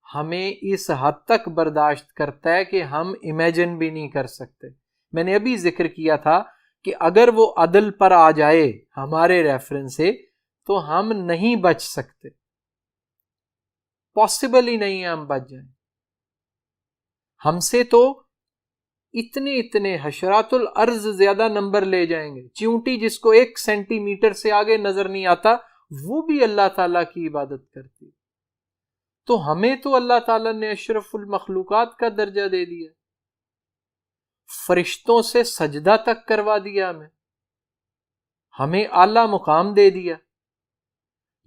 ہمیں اس حد تک برداشت کرتا ہے کہ ہم امیجن بھی نہیں کر سکتے۔ میں نے ابھی ذکر کیا تھا کہ اگر وہ عدل پر آ جائے ہمارے ریفرنس سے تو ہم نہیں بچ سکتے، پاسبل ہی نہیں ہے ہم بچ جائیں۔ ہم سے تو اتنے حشرات الارض زیادہ نمبر لے جائیں گے۔ چیونٹی جس کو 1 سینٹی میٹر سے آگے نظر نہیں آتا، وہ بھی اللہ تعالیٰ کی عبادت کرتی۔ تو ہمیں تو اللہ تعالیٰ نے اشرف المخلوقات کا درجہ دے دیا، فرشتوں سے سجدہ تک کروا دیا، ہمیں اعلیٰ مقام دے دیا،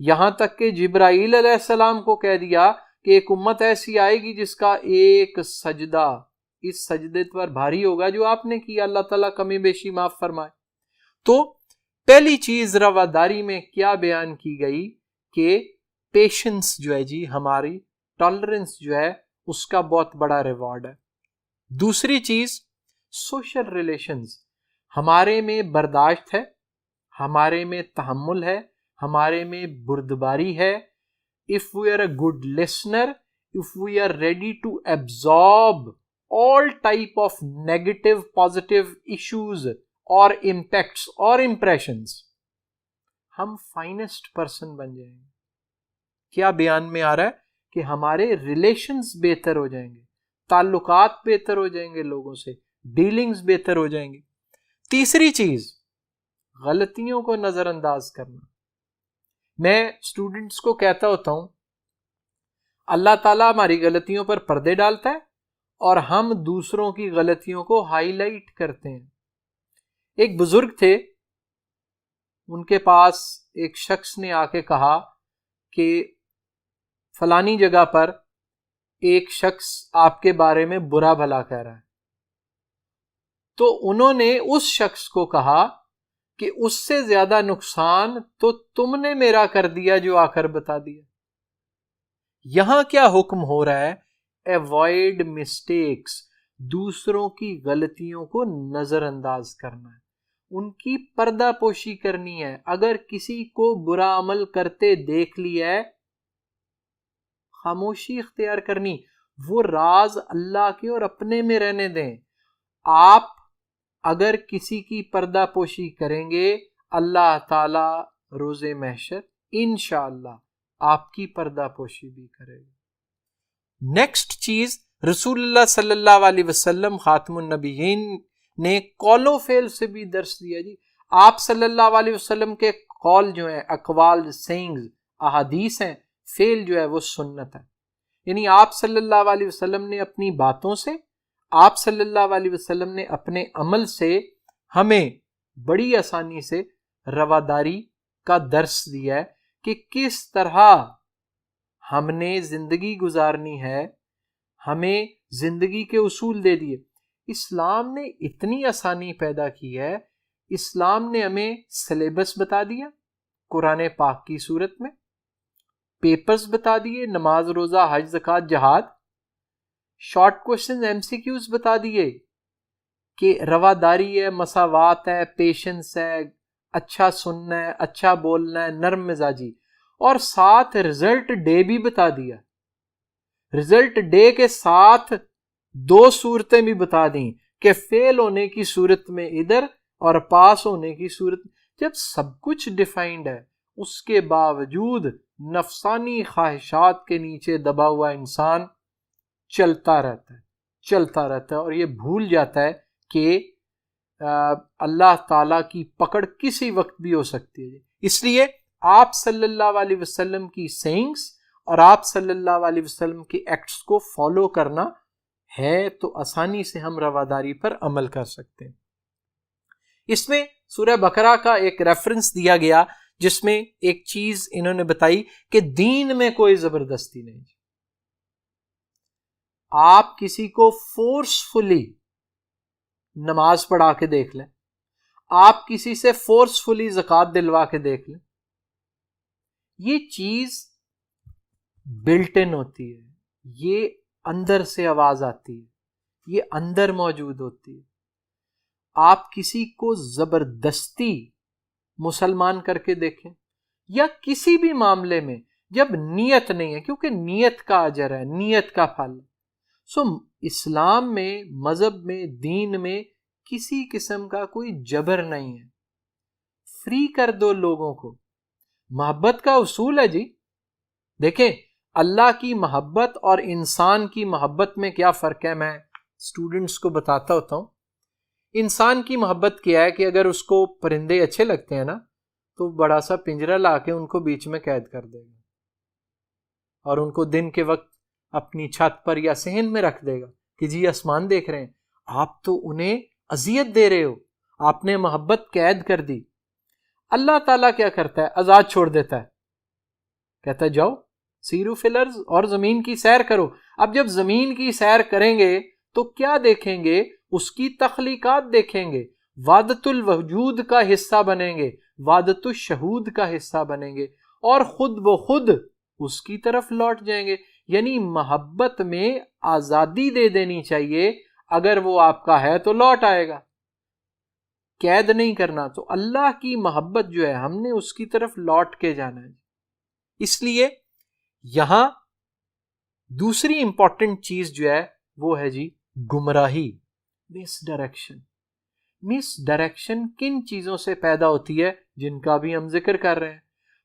یہاں تک کہ جبرائیل علیہ السلام کو کہہ دیا کہ ایک امت ایسی آئے گی جس کا ایک سجدہ اس سجدے پر بھاری ہوگا جو آپ نے کیا، اللہ تعالیٰ کمی بیشی معاف فرمائے۔ تو پہلی چیز رواداری میں کیا بیان کی گئی کہ پیشنس جو ہے جی، ہماری ٹالرنس جو ہے اس کا بہت بڑا ریوارڈ ہے۔ دوسری چیز سوشل ریلیشنز، ہمارے میں برداشت ہے، ہمارے میں تحمل ہے، ہمارے میں بردباری ہے۔ if we are a good listener, if we are ready to absorb all type of negative positive issues or impacts or impressions، ہم فائنسٹ پرسن بن جائیں گے۔ کیا بیان میں آ رہا ہے کہ ہمارے ریلیشنز بہتر ہو جائیں گے، تعلقات بہتر ہو جائیں گے، لوگوں سے ڈیلنگز بہتر ہو جائیں گے۔ تیسری چیز غلطیوں کو نظر انداز کرنا۔ میں اسٹوڈنٹس کو کہتا ہوتا ہوں اللہ تعالیٰ ہماری غلطیوں پر پردے ڈالتا ہے اور ہم دوسروں کی غلطیوں کو ہائی لائٹ کرتے ہیں۔ ایک بزرگ تھے، ان کے پاس ایک شخص نے آ کے کہا کہ فلانی جگہ پر ایک شخص آپ کے بارے میں برا بھلا کہہ رہا ہے۔ تو انہوں نے اس شخص کو کہا کہ اس سے زیادہ نقصان تو تم نے میرا کر دیا جو آ کر بتا دیا۔ یہاں کیا حکم ہو رہا ہے؟ ایوائڈ مسٹیکس، دوسروں کی غلطیوں کو نظر انداز کرنا ہے، ان کی پردہ پوشی کرنی ہے۔ اگر کسی کو برا عمل کرتے دیکھ لیا ہے، خاموشی اختیار کرنی، وہ راز اللہ کے اور اپنے میں رہنے دیں۔ آپ اگر کسی کی پردہ پوشی کریں گے، اللہ تعالی روز محشر انشاءاللہ آپ کی پردہ پوشی بھی کرے گا۔ نیکسٹ چیز، رسول اللہ صلی اللہ علیہ وسلم خاتم النبیین نے قول و فعل سے بھی درس دیا جی۔ آپ صلی اللہ علیہ وسلم کے قول جو ہیں، اقوال، سینگز، احادیث ہیں، فعل جو ہے وہ سنت ہے۔ یعنی آپ صلی اللہ علیہ وسلم نے اپنی باتوں سے، آپ صلی اللہ علیہ وسلم نے اپنے عمل سے ہمیں بڑی آسانی سے رواداری کا درس دیا ہے کہ کس طرح ہم نے زندگی گزارنی ہے، ہمیں زندگی کے اصول دے دیے۔ اسلام نے اتنی آسانی پیدا کی ہے، اسلام نے ہمیں سلیبس بتا دیا قرآن پاک کی صورت میں، پیپرز بتا دیے، نماز، روزہ، حج، زکوٰۃ، جہاد، short question M C Qs بتا دیے، کہ رواداری ہے، مساوات ہے، پیشنس ہے، اچھا سننا ہے، اچھا بولنا ہے، نرم مزاجی، اور ساتھ رزلٹ ڈے بھی بتا دیا. رزلٹ ڈے کے ساتھ 2 صورتیں بھی بتا دیں کہ فیل ہونے کی صورت میں ادھر اور پاس ہونے کی صورت. جب سب کچھ ڈیفائنڈ ہے، اس کے باوجود نفسانی خواہشات کے نیچے دبا ہوا انسان چلتا رہتا ہے اور یہ بھول جاتا ہے کہ اللہ تعالیٰ کی پکڑ کسی وقت بھی ہو سکتی ہے. اس لیے آپ صلی اللہ علیہ وسلم کی سینگس اور آپ صلی اللہ علیہ وسلم کے ایکٹس کو فالو کرنا ہے تو آسانی سے ہم رواداری پر عمل کر سکتے ہیں. اس میں سورہ بقرہ کا ایک ریفرنس دیا گیا جس میں ایک چیز انہوں نے بتائی کہ دین میں کوئی زبردستی نہیں. آپ کسی کو فورسفلی نماز پڑھا کے دیکھ لیں، آپ کسی سے فورسفلی زکوٰۃ دلوا کے دیکھ لیں، یہ چیز بلٹ ان ہوتی ہے، یہ اندر سے آواز آتی ہے، یہ اندر موجود ہوتی ہے. آپ کسی کو زبردستی مسلمان کر کے دیکھیں یا کسی بھی معاملے میں جب نیت نہیں ہے، کیونکہ نیت کا اجر ہے، نیت کا پھل. اسلام میں، مذہب میں، دین میں کسی قسم کا کوئی جبر نہیں ہے. فری کر دو لوگوں کو. محبت کا اصول ہے جی. دیکھیں اللہ کی محبت اور انسان کی محبت میں کیا فرق ہے، میں اسٹوڈنٹس کو بتاتا ہوتا ہوں. انسان کی محبت کیا ہے کہ اگر اس کو پرندے اچھے لگتے ہیں نا تو بڑا سا پنجرا لا کے ان کو بیچ میں قید کر دے گا اور ان کو دن کے وقت اپنی چھت پر یا صحن میں رکھ دے گا کہ جی آسمان دیکھ رہے ہیں. آپ تو انہیں اذیت دے رہے ہو، آپ نے محبت قید کر دی. اللہ تعالیٰ کیا کرتا ہے؟ آزاد چھوڑ دیتا ہے، کہتا ہے جاؤ سیرو فی الارض اور زمین کی سیر کرو. اب جب زمین کی سیر کریں گے تو کیا دیکھیں گے؟ اس کی تخلیقات دیکھیں گے، وحدت الوجود کا حصہ بنیں گے، وحدت الشہود کا حصہ بنیں گے اور خود بخود اس کی طرف لوٹ جائیں گے. یعنی محبت میں آزادی دے دینی چاہیے، اگر وہ آپ کا ہے تو لوٹ آئے گا، قید نہیں کرنا. تو اللہ کی محبت جو ہے ہم نے اس کی طرف لوٹ کے جانا ہے. اس لیے یہاں دوسری امپورٹنٹ چیز جو ہے وہ ہے جی گمراہی، مس ڈائریکشن. مس ڈائریکشن کن چیزوں سے پیدا ہوتی ہے جن کا بھی ہم ذکر کر رہے ہیں.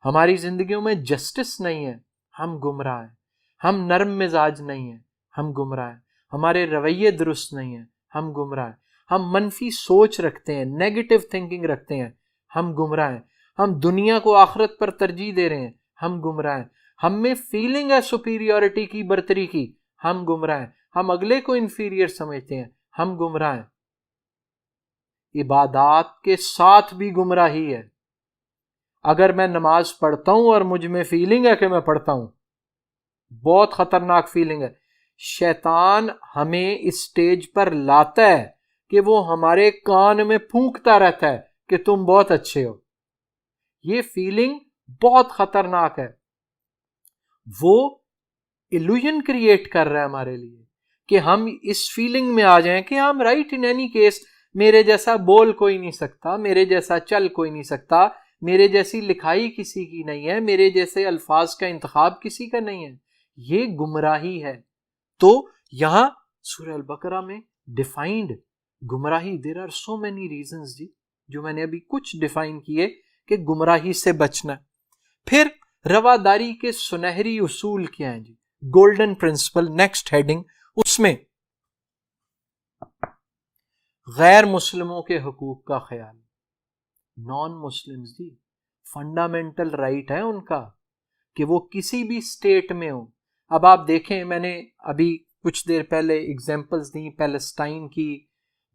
ہماری زندگیوں میں جسٹس نہیں ہے، ہم گمراہ ہیں. ہم نرم مزاج نہیں ہیں، ہم گمراہ ہیں. ہمارے رویے درست نہیں ہیں، ہم گمراہ ہیں. ہم منفی سوچ رکھتے ہیں، نیگیٹو تھنکنگ رکھتے ہیں، ہم گمراہ ہیں. ہم دنیا کو آخرت پر ترجیح دے رہے ہیں، ہم گمراہ ہیں. ہم میں فیلنگ ہے سپیریورٹی کی، برتری کی، ہم گمراہ ہیں. ہم اگلے کو انفیریئر سمجھتے ہیں، ہم گمراہ ہیں. عبادات کے ساتھ بھی گمراہی ہے. اگر میں نماز پڑھتا ہوں اور مجھ میں فیلنگ ہے کہ میں پڑھتا ہوں، بہت خطرناک فیلنگ ہے. شیطان ہمیں اس سٹیج پر لاتا ہے کہ وہ ہمارے کان میں پھونکتا رہتا ہے کہ تم بہت اچھے ہو. یہ فیلنگ بہت خطرناک ہے. وہ ایلوژن کریٹ کر رہا ہے ہمارے لیے کہ ہم اس فیلنگ میں آ جائیں کہ ہم رائٹ ان اینی کیس. میرے جیسا بول کوئی نہیں سکتا، میرے جیسا چل کوئی نہیں سکتا، میرے جیسی لکھائی کسی کی نہیں ہے، میرے جیسے الفاظ کا انتخاب کسی کا نہیں ہے. یہ گمراہی ہے. تو یہاں سورہ البقرہ میں ڈیفائنڈ گمراہی، there are so many reasons جی جو میں نے ابھی کچھ ڈیفائن کیے کہ گمراہی سے بچنا. پھر رواداری کے سنہری اصول کیا ہیں جی؟ Golden principle next heading. اس میں غیر مسلموں کے حقوق کا خیال. نان مسلمز جی فنڈامنٹل رائٹ ہے ان کا کہ وہ کسی بھی سٹیٹ میں ہوں. اب آپ دیکھیں، میں نے ابھی کچھ دیر پہلے اگزامپلز دیں پیلسٹائن کی،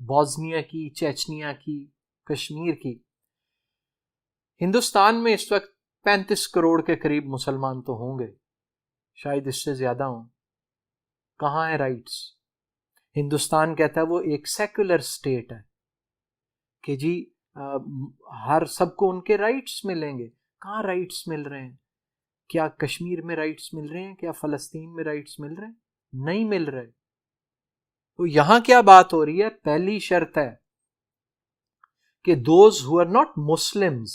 بوسنیا کی، چیچنیا کی، کشمیر کی. ہندوستان میں اس وقت 35 کروڑ کے قریب مسلمان تو ہوں گے، شاید اس سے زیادہ ہوں. کہاں ہیں رائٹس؟ ہندوستان کہتا ہے وہ ایک سیکولر سٹیٹ ہے کہ جی ہر سب کو ان کے رائٹس ملیں گے. کہاں رائٹس مل رہے ہیں؟ کیا کشمیر میں رائٹس مل رہے ہیں؟ کیا فلسطین میں رائٹس مل رہے ہیں؟ نہیں مل رہے. تو یہاں کیا بات ہو رہی ہے؟ پہلی شرط ہے کہ those who are not Muslims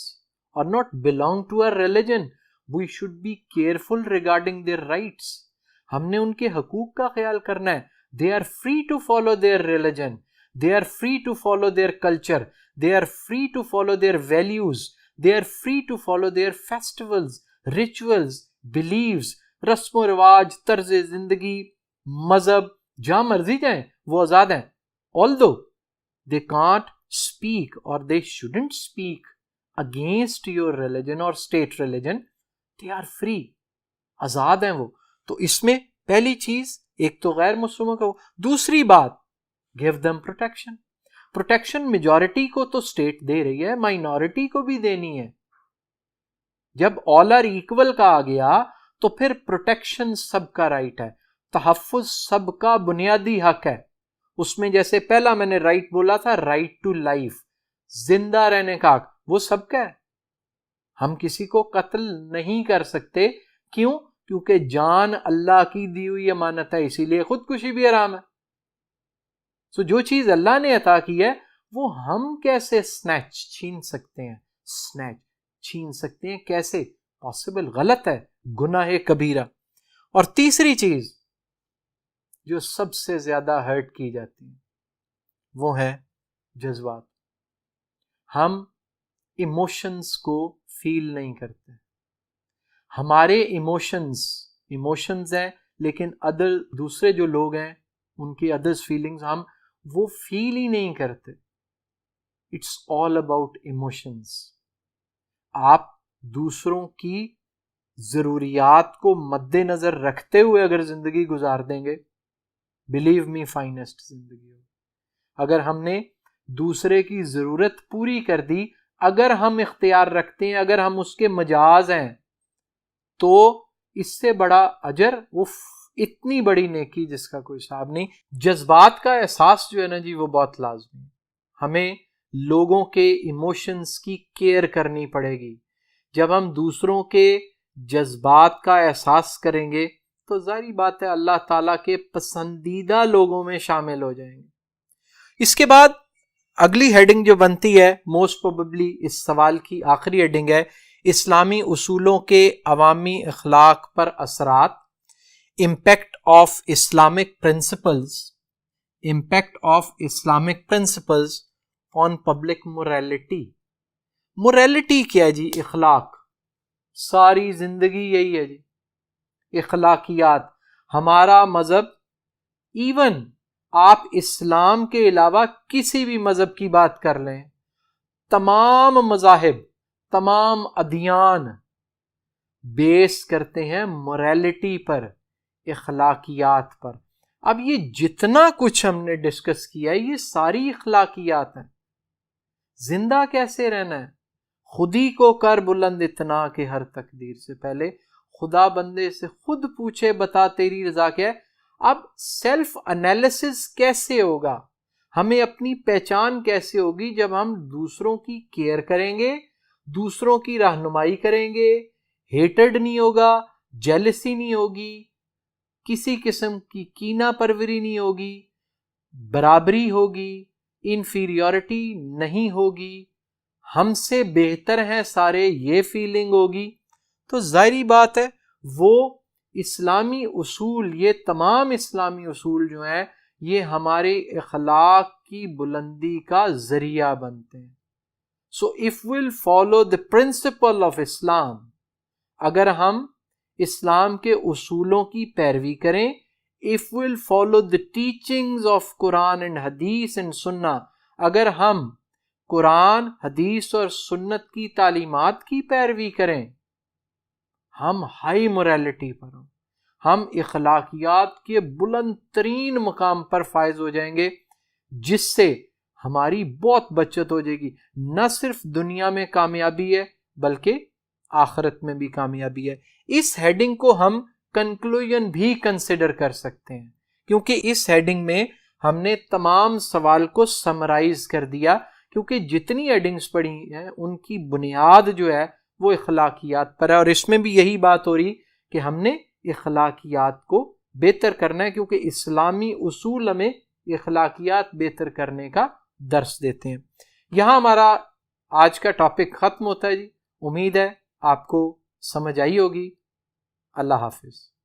or not belong to a religion, we should be careful regarding their rights. ہم نے ان کے حقوق کا خیال کرنا ہے. They are free to follow their religion. They are free to follow their culture. They are free to follow their values. They are free to follow their festivals, rituals, beliefs, رسم و رواج, طرز زندگی, مذہب, جہاں مرضی جائیں وہ آزاد ہیں. Although they can't speak or they shouldn't speak against your religion or state religion, they are free. آزاد ہیں وہ. تو اس میں پہلی چیز ایک تو غیر مسلموں کا. دوسری بات, give them protection. Protection majority کو تو اسٹیٹ دے رہی ہے, مائنورٹی کو بھی دینی ہے. جب all are equal کا آ گیا تو پھر پروٹیکشن سب کا رائٹ ہے, تحفظ سب کا بنیادی حق ہے. اس میں جیسے پہلا میں نے رائٹ بولا تھا, رائٹ ٹو لائف, زندہ رہنے کا حق, وہ سب کا ہے. ہم کسی کو قتل نہیں کر سکتے. کیوں؟ کیونکہ جان اللہ کی دی ہوئی امانت ہے, اسی لیے خودکشی بھی حرام ہے. سو جو چیز اللہ نے عطا کی ہے وہ ہم کیسے چھین سکتے ہیں؟ چھین سکتے ہیں کیسے؟ پاسبل؟ غلط ہے, گناہ کبیرہ. اور تیسری چیز جو سب سے زیادہ ہرٹ کی جاتی ہے وہ ہے جذبات. ہم ایموشنز کو فیل نہیں کرتے. ہمارے ایموشنز ہیں, لیکن دوسرے جو لوگ ہیں ان کی ادرس فیلنگز ہم وہ فیل ہی نہیں کرتے. It's all about emotions. آپ دوسروں کی ضروریات کو مد نظر رکھتے ہوئے اگر زندگی گزار دیں گے, بلیو می فائنسٹ زندگی ہو. اگر ہم نے دوسرے کی ضرورت پوری کر دی, اگر ہم اختیار رکھتے ہیں, اگر ہم اس کے مجاز ہیں, تو اس سے بڑا اجر, وہ اتنی بڑی نیکی جس کا کوئی حساب نہیں. جذبات کا احساس جو ہے نا جی, وہ بہت لازمی ہے. ہمیں لوگوں کے ایموشنز کی کیئر کرنی پڑے گی. جب ہم دوسروں کے جذبات کا احساس کریں گے تو ظاہری بات ہے اللہ تعالیٰ کے پسندیدہ لوگوں میں شامل ہو جائیں گے. اس کے بعد اگلی ہیڈنگ جو بنتی ہے, موسٹ پروبیبلی اس سوال کی آخری ہیڈنگ ہے, اسلامی اصولوں کے عوامی اخلاق پر اثرات, impact of Islamic principles on public morality. Morality کیا ہے جی؟ اخلاق. ساری زندگی یہی ہے جی, اخلاقیات. ہمارا مذہب, ایون آپ اسلام کے علاوہ کسی بھی مذہب کی بات کر لیں, تمام مذاہب, تمام ادیان بیس کرتے ہیں موریلٹی پر, اخلاقیات پر. اب یہ جتنا کچھ ہم نے ڈسکس کیا ہے یہ ساری اخلاقیات ہیں. زندہ کیسے رہنا ہے؟ خودی کو کر بلند اتنا کہ ہر تقدیر سے پہلے خدا بندے سے خود پوچھے بتا تیری رضا کیا ہے. اب سیلف انالیسس کیسے ہوگا؟ ہمیں اپنی پہچان کیسے ہوگی؟ جب ہم دوسروں کی کیئر کریں گے, دوسروں کی رہنمائی کریں گے, ہیٹڈ نہیں ہوگا, جیلسی نہیں ہوگی, کسی قسم کی کینہ پروری نہیں ہوگی, برابری ہوگی, انفیریورٹی نہیں ہوگی, ہم سے بہتر ہیں سارے, یہ فیلنگ ہوگی. تو ظاہری بات ہے وہ اسلامی اصول, یہ تمام اسلامی اصول جو ہیں یہ ہمارے اخلاق کی بلندی کا ذریعہ بنتے ہیں. So if we'll follow the principle of Islam, اگر ہم اسلام کے اصولوں کی پیروی کریں, if we'll follow the teachings of Quran and Hadith and Sunnah, اگر ہم قرآن, حدیث اور سنت کی تعلیمات کی پیروی کریں, ہم ہائی موریلٹی پر ہوں, ہم اخلاقیات کے بلند ترین مقام پر فائز ہو جائیں گے, جس سے ہماری بہت بچت ہو جائے گی. نہ صرف دنیا میں کامیابی ہے بلکہ آخرت میں بھی کامیابی ہے. اس ہیڈنگ کو ہم کنکلوژن بھی کنسیڈر کر سکتے ہیں, کیونکہ اس ہیڈنگ میں ہم نے تمام سوال کو سمرائز کر دیا, کیونکہ جتنی ہیڈنگز پڑھی ہیں ان کی بنیاد جو ہے وہ اخلاقیات پر ہے. اور اس میں بھی یہی بات ہو رہی کہ ہم نے اخلاقیات کو بہتر کرنا ہے, کیونکہ اسلامی اصول ہمیں اخلاقیات بہتر کرنے کا درس دیتے ہیں۔ یہاں ہمارا آج کا ٹاپک ختم ہوتا ہے جی۔ امید ہے آپ کو سمجھ آئی ہوگی۔ اللہ حافظ۔